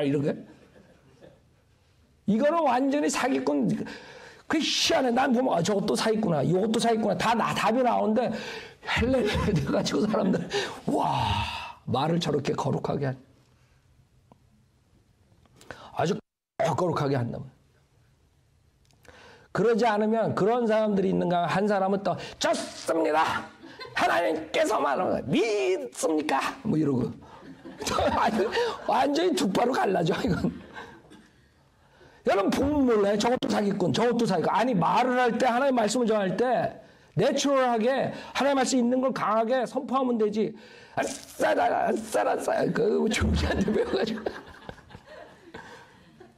이렇게. 이거는 완전히 사기꾼. 그 희한해. 난 보면 저것도 사기꾼이구나. 이것도 사기꾼이구나. 다 답이 나오는데 헬레레 돼가지고 사람들 와 말을 저렇게 거룩하게 한. 아주 거룩하게 한다면. 그러지 않으면 그런 사람들이 있는가. 한 사람은 또 좋습니다. 하나님께서만 믿습니까? 뭐 이러고 완전히 두 바로 갈라져 이건. 여러분 보면 몰라요. 저것도 사기꾼, 저것도 사기꾼. 아니 말을 할 때 하나님의 말씀을 전할 때 내추럴하게 하나님의 말씀이 있는 걸 강하게 선포하면 되지. 아싸라 그 조용히한테 배워가지고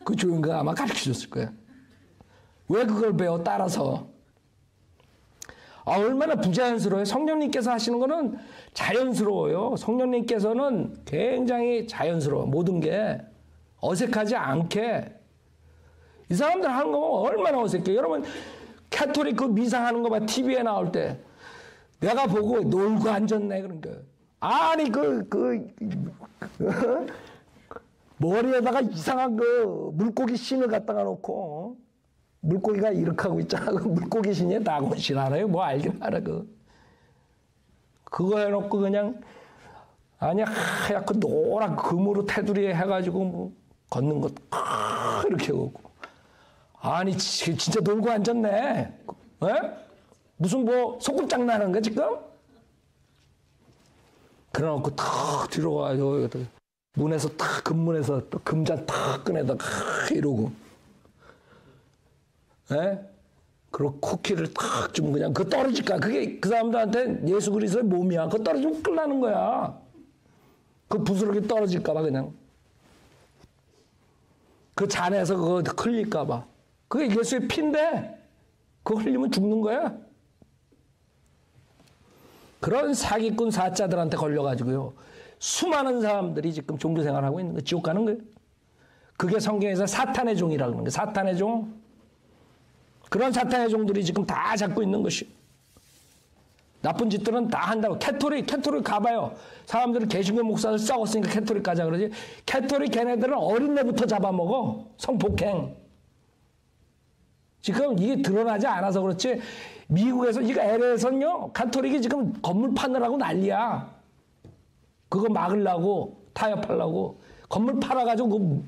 그 조용히가 아마 가르쳐줬을 거야. 왜 그걸 배워 따라서. 얼마나 부자연스러워요. 성령님께서 하시는 거는 자연스러워요. 성령님께서는 굉장히 자연스러워. 모든 게 어색하지 않게. 이 사람들 하는 거 보면 얼마나 어색해. 여러분 캐토릭 그 미상하는 거 봐. TV에 나올 때 내가 보고 놀고 앉았네. 그러니까 아니 머리에다가 이상한 그 물고기 신을 갖다가 놓고 물고기가 이렇게 하고 있잖아. 그 물고기 신이 낙원신 알아요? 뭐 알긴 알아. 그거 해놓고 그냥 아니 하얗고 노란 금으로 테두리에 해가지고 뭐 걷는 것 이렇게 하고 아니 진짜 놀고 앉았네. 에? 무슨 뭐 소꿉장난하는 거야 지금? 그래놓고 탁 뒤로 가서 문에서 탁 금문에서 또 금잔 탁 꺼내다 이러고 에? 그리고 쿠키를 탁 주면 그냥 그거 떨어질까? 그게 그 사람들한테 예수 그리스도의 몸이야. 그거 떨어지면 끝나는 거야. 그 부스러기 떨어질까봐 그냥. 그 잔에서 그거 흘릴까봐. 그게 예수의 피인데 그거 흘리면 죽는 거야. 그런 사기꾼 사자들한테 걸려가지고요. 수많은 사람들이 지금 종교생활하고 있는 거 지옥 가는 거예요. 그게 성경에서 사탄의 종이라고 하는 거예요. 사탄의 종. 그런 사탄의 종들이 지금 다 잡고 있는 것이에요. 나쁜 짓들은 다 한다고. 캐토릭 가봐요. 사람들은 개신교 목사들 싸웠으니까 캐토릭 가자 그러지. 캐토릭 걔네들은 어린애부터 잡아먹어. 성폭행. 지금 이게 드러나지 않아서 그렇지. 미국에서, 이거 LA에서는요, 카톨릭이 지금 건물 파느라고 난리야. 그거 막으려고, 타협하려고. 건물 팔아가지고,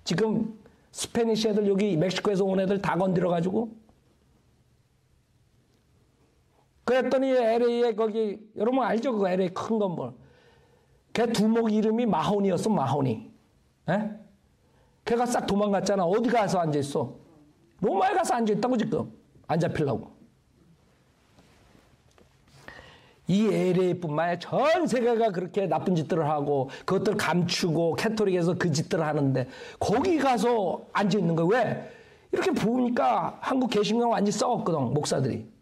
지금 스페니시 애들, 여기 멕시코에서 온 애들 다 건드려가지고. 그랬더니 LA에 거기, 여러분 알죠? 그거 LA 큰 건물. 걔 두목 이름이 마호니였어, 마호니. 에? 걔가 싹 도망갔잖아. 어디 가서 앉아있어? 로마에 가서 앉아있다고 지금. 안 잡히려고. 이 LA뿐만 아니라 전 세계가 그렇게 나쁜 짓들을 하고 그것들 감추고 캐토릭에서 그 짓들을 하는데 거기 가서 앉아있는 거예요. 왜? 이렇게 보니까 한국 개신교는 완전히 썩었거든. 목사들이.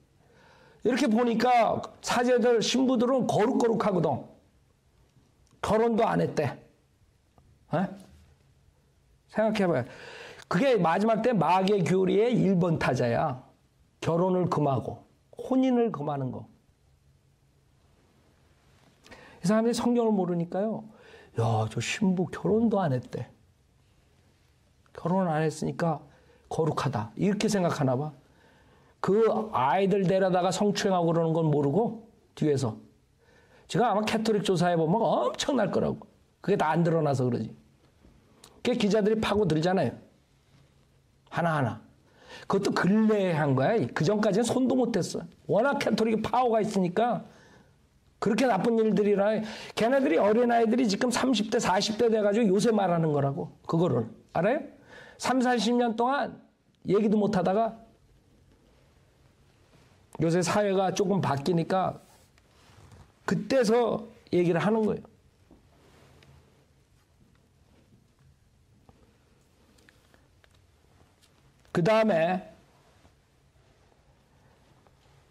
이렇게 보니까 사제들 신부들은 거룩거룩하거든. 결혼도 안 했대. 에? 생각해봐요. 그게 마지막 때 마귀의 교리의 1번 타자야. 결혼을 금하고 혼인을 금하는 거. 이 사람들이 성경을 모르니까요. 야, 저 신부 결혼도 안 했대. 결혼을 안 했으니까 거룩하다. 이렇게 생각하나 봐. 그 아이들 데려다가 성추행하고 그러는 건 모르고 뒤에서. 지금 아마 캐토릭 조사해 보면 엄청날 거라고. 그게 다 안 드러나서 그러지. 그게 기자들이 파고 들잖아요. 하나하나. 그것도 근래에 한 거야. 그 전까지는 손도 못 댔어. 워낙 캐토릭이 파워가 있으니까 그렇게 나쁜 일들이라. 걔네들이 어린아이들이 지금 30대 40대 돼가지고 요새 말하는 거라고. 그거를 알아요? 3, 40년 동안 얘기도 못 하다가 요새 사회가 조금 바뀌니까 그때서 얘기를 하는 거예요. 그 다음에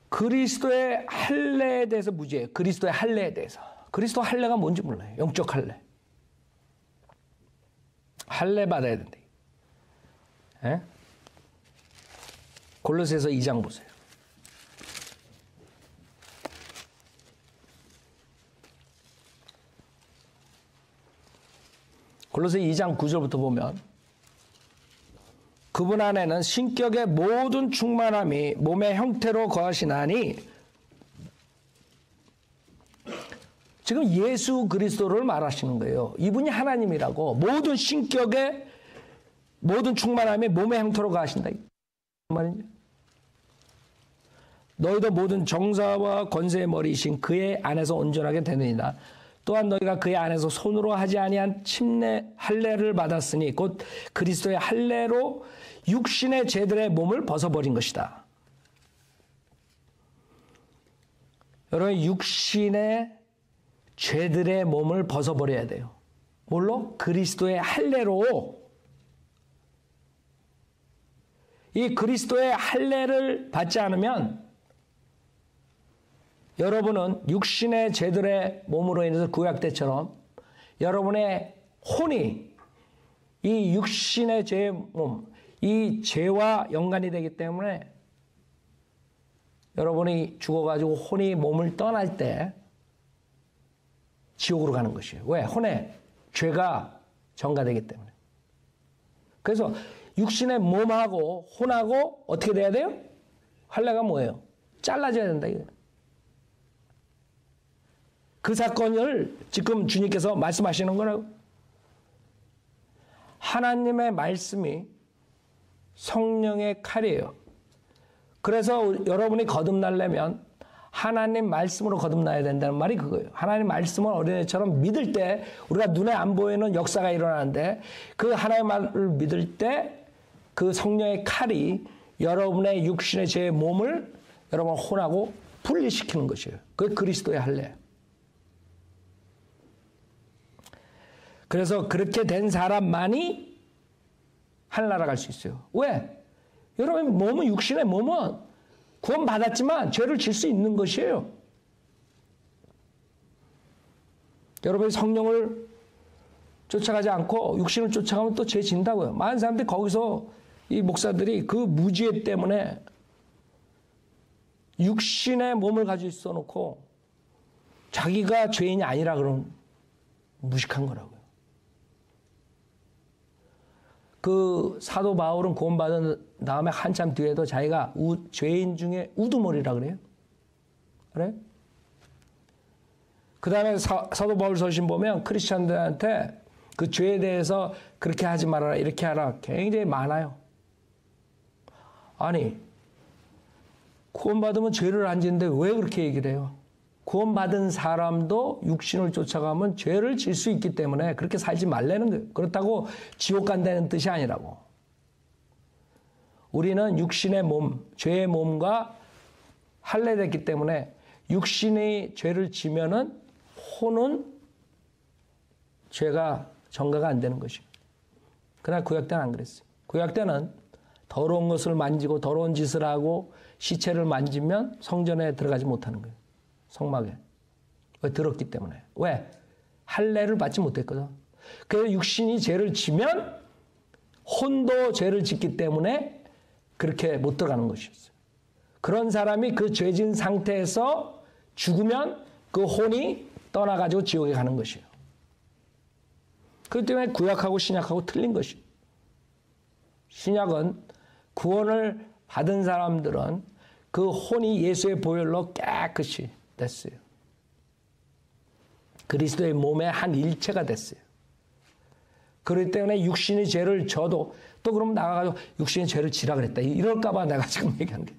그리스도의 할례에 대해서 무지해요. 그리스도의 할례에 대해서. 그리스도 할례가 뭔지 몰라요. 영적 할례. 할례 받아야 된대. 예? 골로새서 2장 보세요. 골로새 2장 9절부터 보면 그분 안에는 신격의 모든 충만함이 몸의 형태로 거하시나니 지금 예수 그리스도를 말하시는 거예요. 이분이 하나님이라고. 모든 신격의 모든 충만함이 몸의 형태로 거하신다. 말이죠. 너희도 모든 정사와 권세의 머리이신 그의 안에서 온전하게 되느니라. 또한 너희가 그의 안에서 손으로 하지 아니한 침례 할례를 받았으니 곧 그리스도의 할례로 육신의 죄들의 몸을 벗어버린 것이다. 여러분, 육신의 죄들의 몸을 벗어버려야 돼요. 뭘로? 그리스도의 할례로. 이 그리스도의 할례를 받지 않으면 여러분은 육신의 죄들의 몸으로 인해서 구약 때처럼 여러분의 혼이 이 육신의 죄의 몸, 이 죄와 연관이 되기 때문에 여러분이 죽어가지고 혼이 몸을 떠날 때 지옥으로 가는 것이에요. 왜? 혼에 죄가 전가되기 때문에. 그래서 육신의 몸하고 혼하고 어떻게 돼야 돼요? 할례가 뭐예요? 잘라져야 된다. 그 사건을 지금 주님께서 말씀하시는 거라고. 하나님의 말씀이 성령의 칼이에요. 그래서 여러분이 거듭나려면 하나님 말씀으로 거듭나야 된다는 말이 그거예요. 하나님 말씀을 어린애처럼 믿을 때 우리가 눈에 안 보이는 역사가 일어나는데 그 하나님 말을 믿을 때 그 성령의 칼이 여러분의 육신의 제 몸을 여러분 혼하고 분리시키는 것이에요. 그게 그리스도의 할례. 그래서 그렇게 된 사람만이 하늘나라 갈 수 있어요. 왜? 여러분 몸은 육신의 몸은 구원받았지만 죄를 질 수 있는 것이에요. 여러분이 성령을 쫓아가지 않고 육신을 쫓아가면 또 죄 진다고요. 많은 사람들이 거기서 이 목사들이 그 무지혜 때문에 육신의 몸을 가지고 있어 놓고 자기가 죄인이 아니라 그런 무식한 거라고요. 그 사도 바울은 구원받은 다음에 한참 뒤에도 자기가 죄인 중에 우두머리라 그래요. 그래? 그 다음에 사도 바울 서신 보면 크리스찬들한테 그 죄에 대해서 그렇게 하지 말아라, 이렇게 하라 굉장히 많아요. 아니, 구원받으면 죄를 안 짓는데 왜 그렇게 얘기를 해요? 구원받은 사람도 육신을 쫓아가면 죄를 질 수 있기 때문에 그렇게 살지 말라는 거예요. 그렇다고 지옥 간다는 뜻이 아니라고. 우리는 육신의 몸, 죄의 몸과 할례됐기 때문에 육신이 죄를 지면은 혼은 죄가 정가가 안 되는 것이에요. 그러나 구약 때는 안 그랬어요. 구약 때는 더러운 것을 만지고 더러운 짓을 하고 시체를 만지면 성전에 들어가지 못하는 거예요. 성막에. 왜? 더럽기 때문에. 왜? 할례를 받지 못했거든. 그래서 육신이 죄를 지면 혼도 죄를 짓기 때문에 그렇게 못 들어가는 것이었어요. 그런 사람이 그 죄진 상태에서 죽으면 그 혼이 떠나가지고 지옥에 가는 것이에요. 그렇기 때문에 구약하고 신약하고 틀린 것이에요. 신약은 구원을 받은 사람들은 그 혼이 예수의 보혈로 깨끗이 됐어요. 그리스도의 몸의 한 일체가 됐어요. 그렇기 때문에 육신이 죄를 져도 또 그러면 나가가지고 육신이 죄를 지라 그랬다. 이럴까봐 내가 지금 얘기하는 게.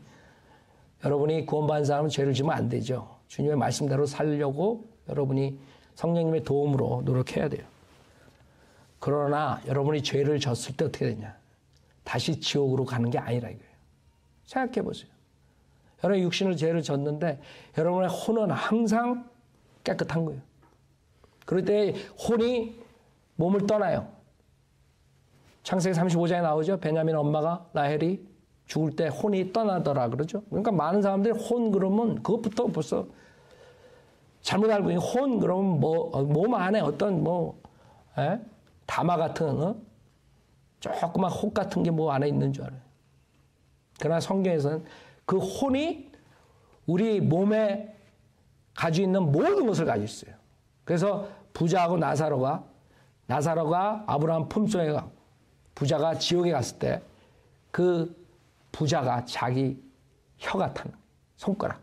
여러분이 구원받은 사람은 죄를 지면 안 되죠. 주님의 말씀대로 살려고 여러분이 성령님의 도움으로 노력해야 돼요. 그러나 여러분이 죄를 졌을 때 어떻게 되냐. 다시 지옥으로 가는 게 아니라 이거예요. 생각해 보세요. 여러분의 육신을 죄를 졌는데 여러분의 혼은 항상 깨끗한 거예요. 그럴 때 혼이 몸을 떠나요. 창세기 35장에 나오죠. 베냐민 엄마가 라헬이 죽을 때 혼이 떠나더라 그러죠. 그러니까 많은 사람들이 혼 그러면 그것부터 벌써 잘못 알고 있는 혼 그러면 몸 안에 어떤 다마 같은 조그만 혹 같은 게 안에 있는 줄 알아요. 그러나 성경에서는 그 혼이 우리 몸에 가지고 있는 모든 것을 가지고 있어요. 그래서 부자하고 나사로가 아브라함 품속에 부자가 지옥에 갔을 때 그 부자가 자기 혀가 타는 거예요. 손가락,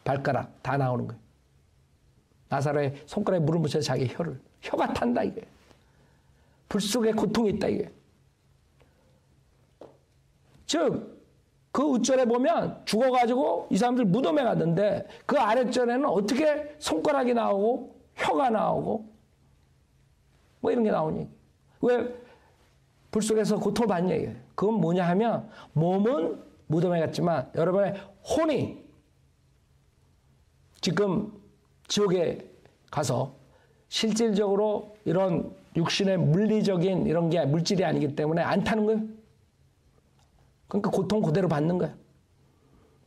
발가락 다 나오는 거예요. 나사로의 손가락에 물을 묻혀서 자기 혀가 탄다 이게. 불 속에 고통이 있다 이게. 즉 그 우절에 보면 죽어가지고 이 사람들 무덤에 가던데 그 아랫절에는 어떻게 손가락이 나오고 혀가 나오고 이런 게 나오니. 왜? 불 속에서 고통을 받는 얘기예요. 그건 뭐냐 하면 몸은 무덤에 갔지만 여러분의 혼이 지금 지옥에 가서 실질적으로 이런 육신의 물리적인 이런 게 물질이 아니기 때문에 안 타는 거예요. 그러니까 고통 그대로 받는 거야.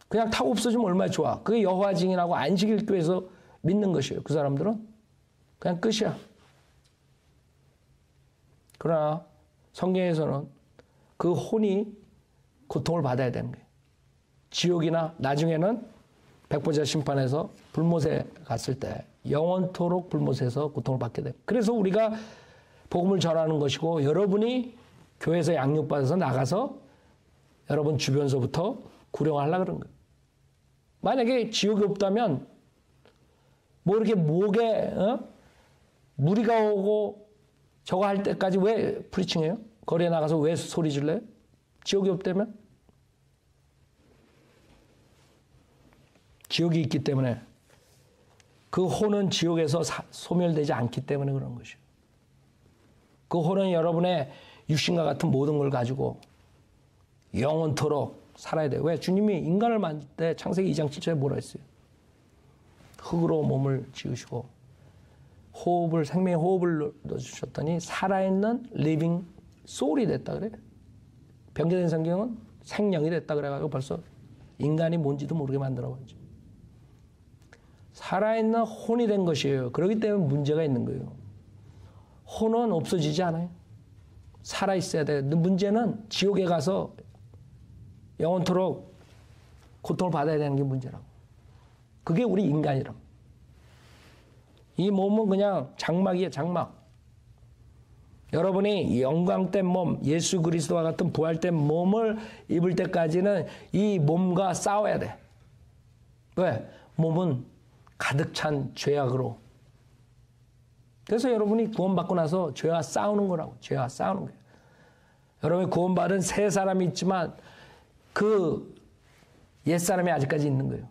그냥 타고 없어지면 얼마나 좋아. 그게 여호와 증인하고 안식일교에서 믿는 것이에요. 그 사람들은 그냥 끝이야. 그러나 성경에서는 그 혼이 고통을 받아야 되는 거예요. 지옥이나 나중에는 백보자 심판에서 불못에 갔을 때 영원토록 불못에서 고통을 받게 돼요. 그래서 우리가 복음을 전하는 것이고 여러분이 교회에서 양육받아서 나가서 여러분 주변서부터 구령하려고 그런 거예요. 만약에 지옥이 없다면 이렇게 목에 무리가 오고 저거 할 때까지 왜 프리칭해요? 거리에 나가서 왜 소리 질러요? 지옥이 없다면? 지옥이 있기 때문에 그 혼은 지옥에서 소멸되지 않기 때문에 그런 것이에요. 그 혼은 여러분의 육신과 같은 모든 걸 가지고 영원토록 살아야 돼요. 왜? 주님이 인간을 만들 때 창세기 2장 7절에 뭐라 했어요? 흙으로 몸을 지으시고 생명의 호흡을 넣어주셨더니 살아있는 living 소울이 됐다 그래. 변개된 성경은 생명이 됐다 그래가지고 벌써 인간이 뭔지도 모르게 만들어버리죠. 살아있는 혼이 된 것이에요. 그렇기 때문에 문제가 있는 거예요. 혼은 없어지지 않아요. 살아있어야 돼. 문제는 지옥에 가서 영원토록 고통을 받아야 되는 게 문제라고. 그게 우리 인간이라고. 이 몸은 그냥 장막이에요, 장막. 여러분이 영광된 몸, 예수 그리스도와 같은 부활된 몸을 입을 때까지는 이 몸과 싸워야 돼. 왜? 몸은 가득 찬 죄악으로. 그래서 여러분이 구원받고 나서 죄와 싸우는 거라고. 죄와 싸우는 거예요. 여러분이 구원받은 새 사람이 있지만 그 옛사람이 아직까지 있는 거예요.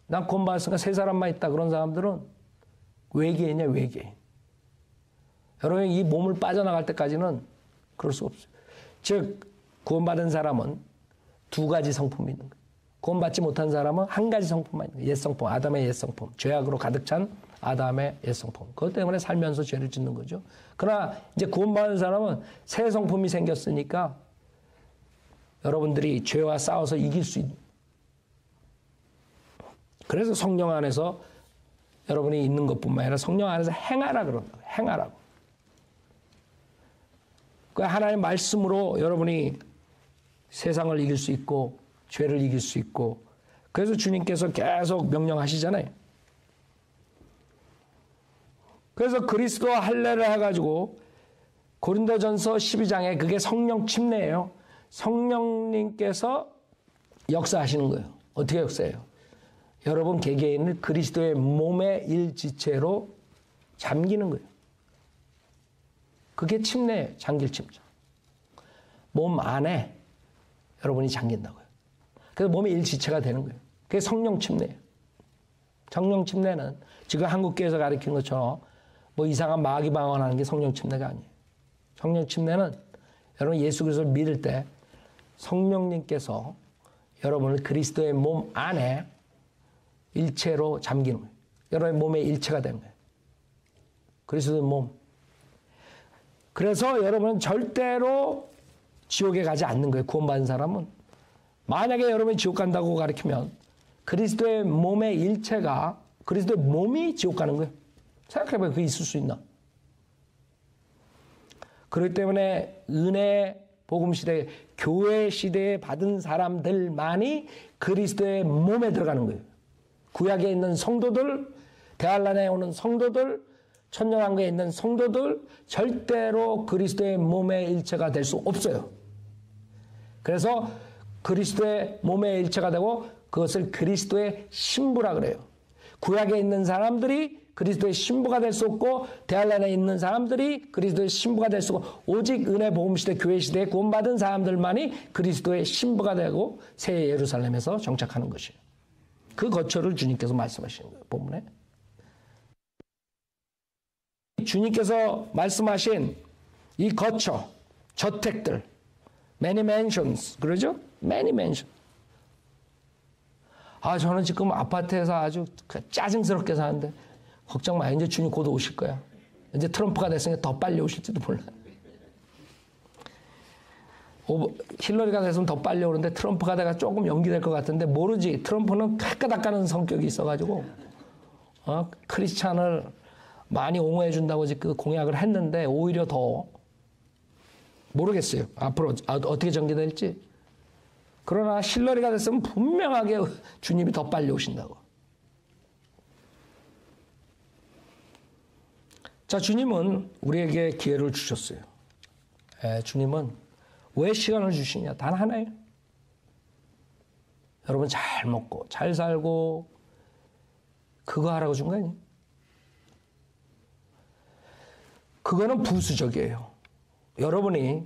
난 구원받았으니까 새 사람만 있다. 그런 사람들은 외계인이야, 외계인. 여러분이 이 몸을 빠져나갈 때까지는 그럴 수 없어요. 즉 구원받은 사람은 두 가지 성품이 있는 거예요. 구원받지 못한 사람은 한 가지 성품만 있는 거예요. 옛성품, 아담의 옛성품. 죄악으로 가득 찬 아담의 옛성품. 그것 때문에 살면서 죄를 짓는 거죠. 그러나 이제 구원받은 사람은 새 성품이 생겼으니까 여러분들이 죄와 싸워서 이길 수 있는. 그래서 성령 안에서 여러분이 있는 것뿐만 아니라 성령 안에서 행하라 그러는 거예요. 행하라고. 그 하나님의 말씀으로 여러분이 세상을 이길 수 있고 죄를 이길 수 있고 그래서 주님께서 계속 명령하시잖아요. 그래서 그리스도와 할례를 해가지고 고린도전서 12장에 그게 성령 침례예요. 성령님께서 역사하시는 거예요. 어떻게 역사해요? 여러분 개개인을 그리스도의 몸의 일지체로 잠기는 거예요. 그게 침례예요. 잠길 침자. 몸 안에 여러분이 잠긴다고요. 그래서 몸의 일지체가 되는 거예요. 그게 성령 침례예요. 성령 침례는 지금 한국교회에서 가르친 것처럼 뭐 이상한 마귀 방언하는 게 성령 침례가 아니에요. 성령 침례는 여러분 예수 그리스도를 믿을 때 성령님께서 여러분을 그리스도의 몸 안에 일체로 잠기는 거예요. 여러분의 몸의 일체가 되는 거예요. 그리스도의 몸. 그래서 여러분은 절대로 지옥에 가지 않는 거예요. 구원받은 사람은. 만약에 여러분이 지옥 간다고 가르치면 그리스도의 몸의 일체가 그리스도의 몸이 지옥 가는 거예요. 생각해봐요. 그게 있을 수 있나? 그렇기 때문에 은혜 복음 시대, 교회 시대에 받은 사람들만이 그리스도의 몸에 들어가는 거예요. 구약에 있는 성도들, 대한란에 오는 성도들, 천년왕국에 있는 성도들 절대로 그리스도의 몸의 일체가 될 수 없어요. 그래서 그리스도의 몸의 일체가 되고 그것을 그리스도의 신부라 그래요. 구약에 있는 사람들이 그리스도의 신부가 될 수 없고 대한란에 있는 사람들이 그리스도의 신부가 될 수 없고 오직 은혜 복음시대 교회 시대에 구원받은 사람들만이 그리스도의 신부가 되고 새 예루살렘에서 정착하는 것이에요. 그 거처를 주님께서 말씀하시는 거예요. 본문에. 주님께서 말씀하신 이 거처, 저택들, many mansions, 그러죠? many mansions. 아, 저는 지금 아파트에서 아주 짜증스럽게 사는데 걱정 마. 이제 주님 곧 오실 거야. 이제 트럼프가 됐으니까 더 빨리 오실지도 몰라. 힐러리가 됐으면 더 빨리 오는데 트럼프가 돼가 조금 연기될 것 같은데 모르지. 트럼프는 까까닥가는 성격이 있어가지고 크리스찬을 많이 옹호해 준다고 그 공약을 했는데 오히려 더 모르겠어요. 앞으로 어떻게 전개될지. 그러나 힐러리가 됐으면 분명하게 주님이 더 빨리 오신다고. 자, 주님은 우리에게 기회를 주셨어요. 주님은 왜 시간을 주시냐? 단 하나예요. 여러분 잘 먹고 잘 살고 그거 하라고 준 거 아니에요? 그거는 부수적이에요. 여러분이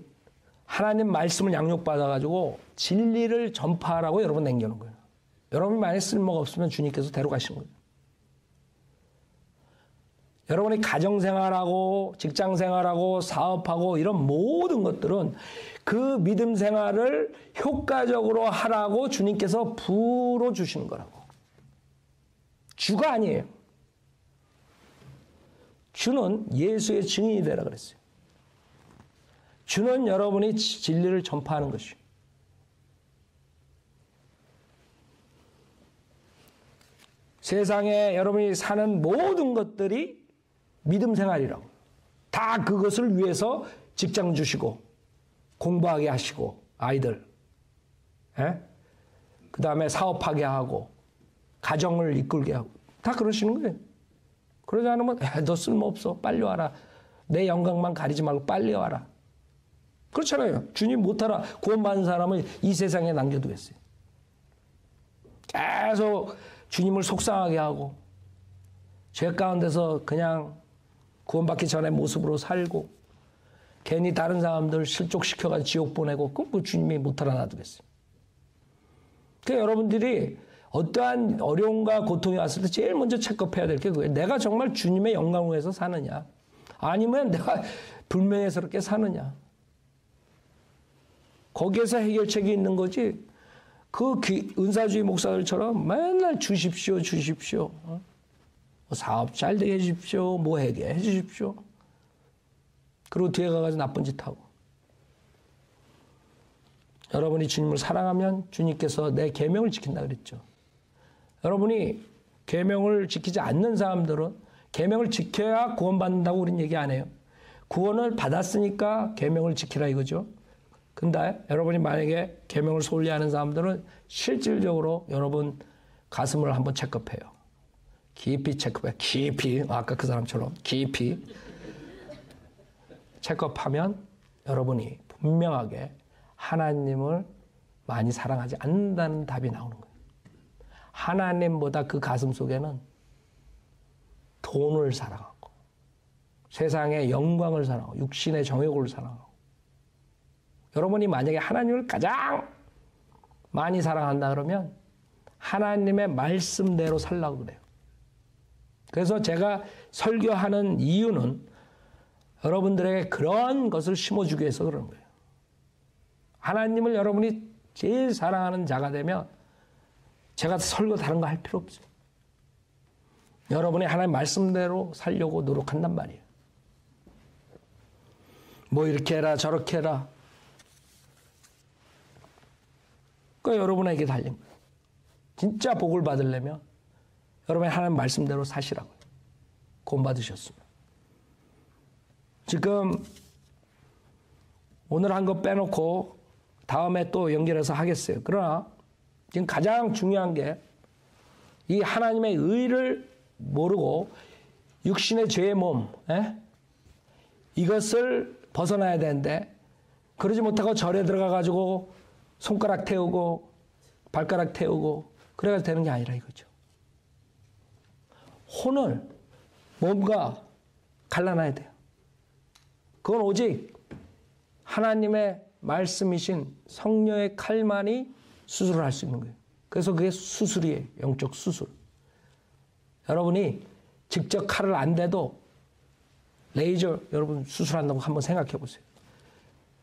하나님 말씀을 양육받아가지고 진리를 전파하라고 여러분 남겨놓은 거예요. 여러분이 만약에 쓸모가 없으면 주님께서 데려가신 거예요. 여러분이 가정생활하고 직장생활하고 사업하고 이런 모든 것들은 그 믿음 생활을 효과적으로 하라고 주님께서 불어주시는 거라고. 주가 아니에요. 주는 예수의 증인이 되라 그랬어요. 주는 여러분이 진리를 전파하는 것이요. 세상에 여러분이 사는 모든 것들이 믿음 생활이라고. 다 그것을 위해서 직장 주시고 공부하게 하시고 아이들. 그 다음에 사업하게 하고 가정을 이끌게 하고 다 그러시는 거예요. 그러지 않으면 너 쓸모없어. 빨리 와라. 내 영광만 가리지 말고 빨리 와라. 그렇잖아요. 주님 못하라. 구원받은 사람을 이 세상에 남겨두겠어요. 계속 주님을 속상하게 하고 죄 가운데서 그냥 구원받기 전에 모습으로 살고 괜히 다른 사람들 실족시켜가지고 지옥 보내고 그 주님이 못하라 놔두겠어요. 그러니까 여러분들이 어떠한 어려움과 고통이 왔을 때 제일 먼저 체크해야 될 게 그거예요. 내가 정말 주님의 영광을 위해서 사느냐 아니면 내가 불명예스럽게 사느냐. 거기에서 해결책이 있는 거지. 그 은사주의 목사들처럼 맨날 주십시오. 사업 잘 되게 해주십시오. 뭐 해게 해주십시오. 그리고 뒤에 가서 나쁜 짓 하고. 여러분이 주님을 사랑하면 주님께서 내 계명을 지킨다 그랬죠. 여러분이 계명을 지키지 않는 사람들은 계명을 지켜야 구원받는다고 우리는 얘기 안 해요. 구원을 받았으니까 계명을 지키라 이거죠. 근데 여러분이 만약에 계명을 소홀히 하는 사람들은 실질적으로 여러분 가슴을 한번 체크해요. 깊이 체크해. 깊이. 아까 그 사람처럼 깊이. 체크하면 여러분이 분명하게 하나님을 많이 사랑하지 않는다는 답이 나오는 거예요. 하나님보다 그 가슴 속에는 돈을 사랑하고 세상의 영광을 사랑하고 육신의 정욕을 사랑하고 여러분이 만약에 하나님을 가장 많이 사랑한다 그러면 하나님의 말씀대로 살라고 그래요. 그래서 제가 설교하는 이유는 여러분들에게 그런 것을 심어주기 위해서 그러는 거예요. 하나님을 여러분이 제일 사랑하는 자가 되면 제가 설교 다른 거 할 필요 없어요. 여러분이 하나님 말씀대로 살려고 노력한단 말이에요. 뭐 이렇게 해라 저렇게 해라. 그러니까 여러분에게 달린 거예요. 진짜 복을 받으려면 여러분이 하나님 말씀대로 사시라고요. 구원 받으셨으면. 지금 오늘 한 거 빼놓고 다음에 또 연결해서 하겠어요. 그러나 지금 가장 중요한 게 이 하나님의 의를 모르고 육신의 죄의 몸 이것을 벗어나야 되는데 그러지 못하고 절에 들어가가지고 손가락 태우고 발가락 태우고 그래야 되는 게 아니라 이거죠. 혼을 몸과 갈라놔야 돼요. 그건 오직 하나님의 말씀이신 성령의 칼만이 수술을 할 수 있는 거예요. 그래서 그게 수술이에요. 영적 수술. 여러분이 직접 칼을 안 대도 레이저 여러분 수술한다고 한번 생각해 보세요.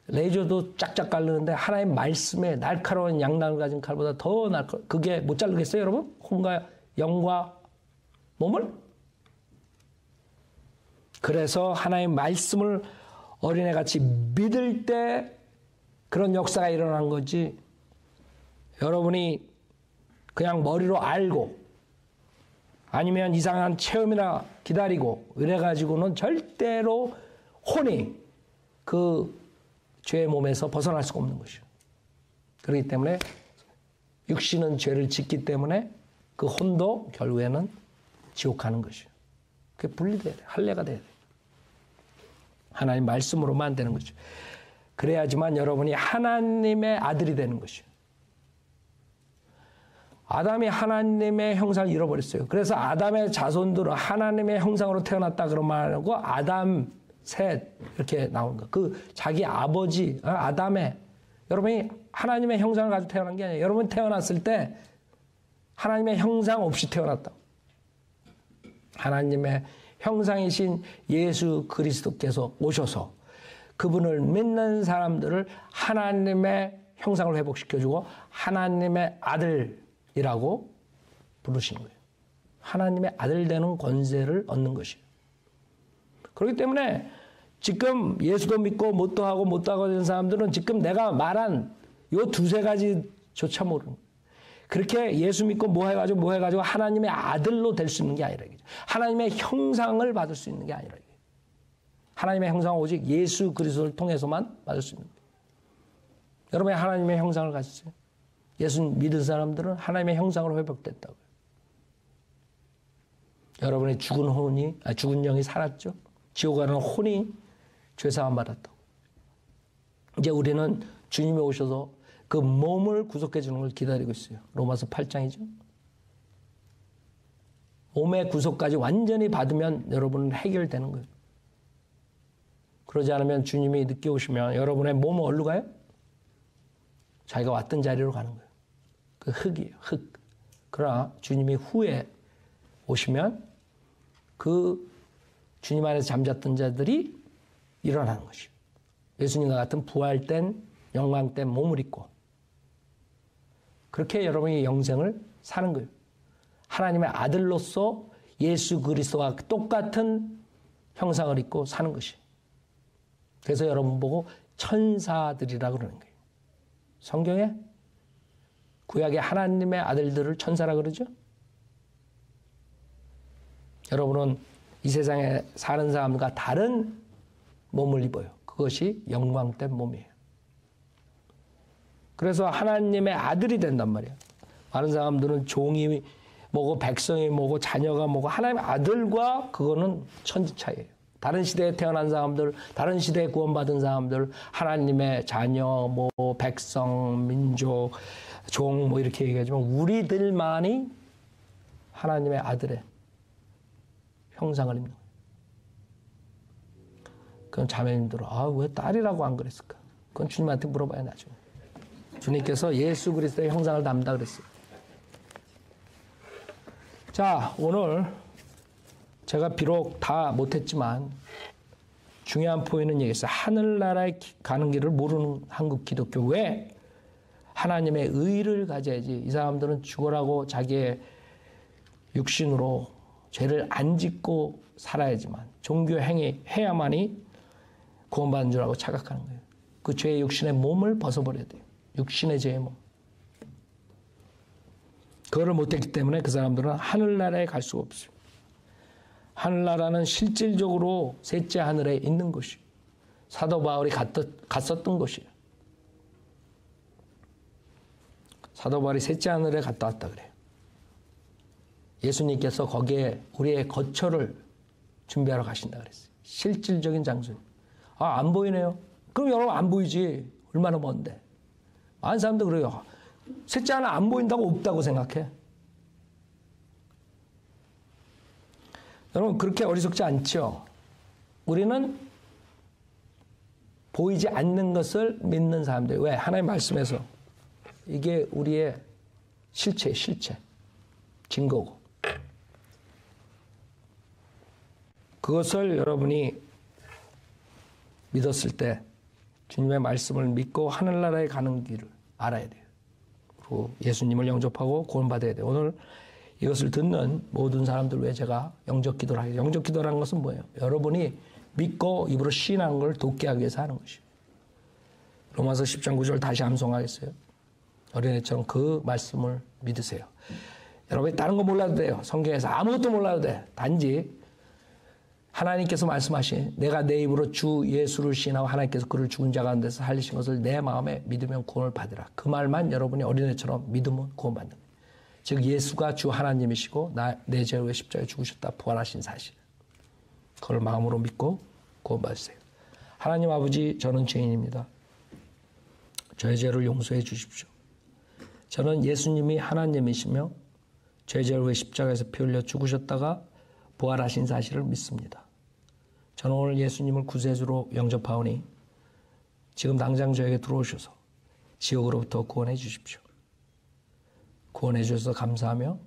레이저도 짝짝 자르는데 하나의 말씀에 날카로운 양날을 가진 칼보다 더 날카로워. 그게 못 자르겠어요 여러분? 혼과 영과 몸을? 그래서 하나의 말씀을 어린애같이 믿을 때 그런 역사가 일어난 거지. 여러분이 그냥 머리로 알고 아니면 이상한 체험이나 기다리고 이래가지고는 절대로 혼이 그 죄의 몸에서 벗어날 수가 없는 것이요. 그렇기 때문에 육신은 죄를 짓기 때문에 그 혼도 결국에는 지옥 가는 것이요. 그게 분리돼야 돼. 할례가 돼야 돼. 하나님 말씀으로만 되는 거죠. 그래야지만 여러분이 하나님의 아들이 되는 것이요. 아담이 하나님의 형상을 잃어버렸어요. 그래서 아담의 자손들은 하나님의 형상으로 태어났다 그런 말하고 아담, 셋 이렇게 나오는 거. 그 자기 아버지 아담의 여러분이 하나님의 형상을 가지고 태어난 게 아니에요. 여러분 태어났을 때 하나님의 형상 없이 태어났다. 하나님의 형상이신 예수 그리스도께서 오셔서 그분을 믿는 사람들을 하나님의 형상을 회복시켜주고 하나님의 아들이라고 부르시는 거예요. 하나님의 아들 되는 권세를 얻는 것이에요. 그렇기 때문에 지금 예수도 믿고 못도 하고 못도 하고 있는 사람들은 지금 내가 말한 요 두세 가지조차 모르는 거예요. 그렇게 예수 믿고 뭐 해가지고 하나님의 아들로 될 수 있는 게 아니라 하나님의 형상을 받을 수 있는 게 아니라 하나님의 형상은 오직 예수 그리스도를 통해서만 받을 수 있는 거예요. 여러분이 하나님의 형상을 가지세요. 예수 믿은 사람들은 하나님의 형상으로 회복됐다고요. 여러분의 죽은 영이 살았죠. 지옥 가는 혼이 죄사함 받았다고. 이제 우리는 주님이 오셔서 그 몸을 구속해 주는 걸 기다리고 있어요. 로마서 8장이죠. 몸의 구속까지 완전히 받으면 여러분은 해결되는 거예요. 그러지 않으면 주님이 늦게 오시면 여러분의 몸은 어디로 가요? 자기가 왔던 자리로 가는 거예요. 그 흙이에요. 흙. 그러나 주님이 후에 오시면 그 주님 안에서 잠잤던 자들이 일어나는 것이에요. 예수님과 같은 부활된 영광된 몸을 입고 그렇게 여러분이 영생을 사는 거예요. 하나님의 아들로서 예수 그리스도와 똑같은 형상을 입고 사는 것이에요. 그래서 여러분 보고 천사들이라고 그러는 거예요. 성경에 구약의 하나님의 아들들을 천사라고 그러죠. 여러분은 이 세상에 사는 사람과 다른 몸을 입어요. 그것이 영광된 몸이에요. 그래서 하나님의 아들이 된단 말이에요. 많은 사람들은 종이 뭐고 백성이 뭐고 자녀가 뭐고 하나님의 아들과 그거는 천지 차이예요. 다른 시대에 태어난 사람들, 다른 시대에 구원받은 사람들, 하나님의 자녀, 뭐 백성, 민족, 종 뭐 이렇게 얘기하지만 우리들만이 하나님의 아들의 형상을 입는 거예요. 그럼 자매님들은 왜 딸이라고 안 그랬을까? 그건 주님한테 물어봐야 나중에. 주님께서 예수 그리스도의 형상을 담다 그랬어요. 자, 오늘 제가 비록 다 못했지만 중요한 포인트는 얘기했어요. 하늘나라에 가는 길을 모르는 한국 기독교. 왜? 하나님의 의를 가져야지. 이 사람들은 죽으라고 자기의 육신으로 죄를 안 짓고 살아야지만 종교 행위 해야만이 구원받는 줄 알고 착각하는 거예요. 그 죄의 육신의 몸을 벗어버려야 돼요. 육신의 죄의 몸. 그거를 못했기 때문에 그 사람들은 하늘나라에 갈 수가 없어요. 하늘나라는 실질적으로 셋째 하늘에 있는 곳이에요. 사도 바울이 갔었던 곳이에요. 사도 바울이 셋째 하늘에 갔다 왔다 그래요. 예수님께서 거기에 우리의 거처를 준비하러 가신다 그랬어요. 실질적인 장소예요. 안 보이네요. 그럼 여러분 안 보이지. 얼마나 먼데. 많은 사람도 그래요. 셋째 하늘 안 보인다고 없다고 생각해. 여러분 그렇게 어리석지 않죠? 우리는 보이지 않는 것을 믿는 사람들. 왜? 하나님 말씀에서 이게 우리의 실체, 증거고. 그것을 여러분이 믿었을 때 주님의 말씀을 믿고 하늘나라에 가는 길을 알아야 돼요. 그리고 예수님을 영접하고 구원받아야 돼요. 오늘 이것을 듣는 모든 사람들 위해 제가 영접기도를 하겠습니다. 영접기도라는 것은 뭐예요? 여러분이 믿고 입으로 시인하는 걸 돕게 하기 위해서 하는 것이에요. 로마서 10장 9절 다시 암송하겠어요. 어린애처럼 그 말씀을 믿으세요. 여러분이 다른 거 몰라도 돼요. 성경에서 아무것도 몰라도 돼. 단지 하나님께서 말씀하신 내가 내 입으로 주 예수를 시인하고 하나님께서 그를 죽은 자 가운데서 살리신 것을 내 마음에 믿으면 구원을 받으라. 그 말만 여러분이 어린애처럼 믿으면 구원받는 거예요. 즉 예수가 주 하나님이시고 내 죄를 위해 십자가에 죽으셨다 부활하신 사실. 그걸 마음으로 믿고 구원받으세요. 하나님 아버지, 저는 죄인입니다. 저의 죄를 용서해 주십시오. 저는 예수님이 하나님이시며 제 죄를 위해 십자가에서 피 흘려 죽으셨다가 부활하신 사실을 믿습니다. 저는 오늘 예수님을 구세주로 영접하오니 지금 당장 저에게 들어오셔서 지옥으로부터 구원해 주십시오. 구원해 주셔서 감사하며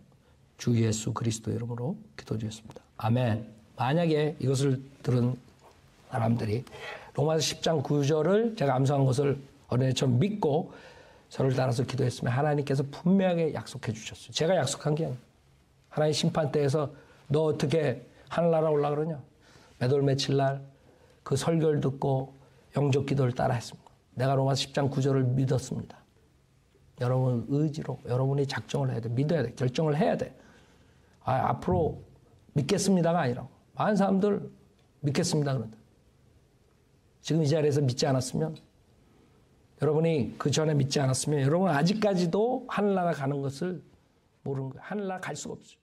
주 예수 그리스도 이름으로 기도드렸습니다. 아멘. 만약에 이것을 들은 사람들이 로마서 10장 9절을 제가 암송한 것을 어린애처럼 믿고 저를 따라서 기도했으면 하나님께서 분명하게 약속해 주셨어요. 제가 약속한 게 아니에요. 하나님 심판대에서 너 어떻게 하늘나라 올라 그러냐? 몇 월 며칠 날 그 설교를 듣고 영접 기도를 따라 했습니다. 내가 로마서 10장 9절을 믿었습니다. 여러분 의지로 여러분이 작정을 해야 돼. 믿어야 돼. 결정을 해야 돼. 앞으로 믿겠습니다가 아니라 많은 사람들 믿겠습니다 그런다. 지금 이 자리에서 믿지 않았으면 여러분이 그 전에 믿지 않았으면 여러분은 아직까지도 하늘나라 가는 것을 모르는 거예요. 하늘나라 갈 수가 없어요.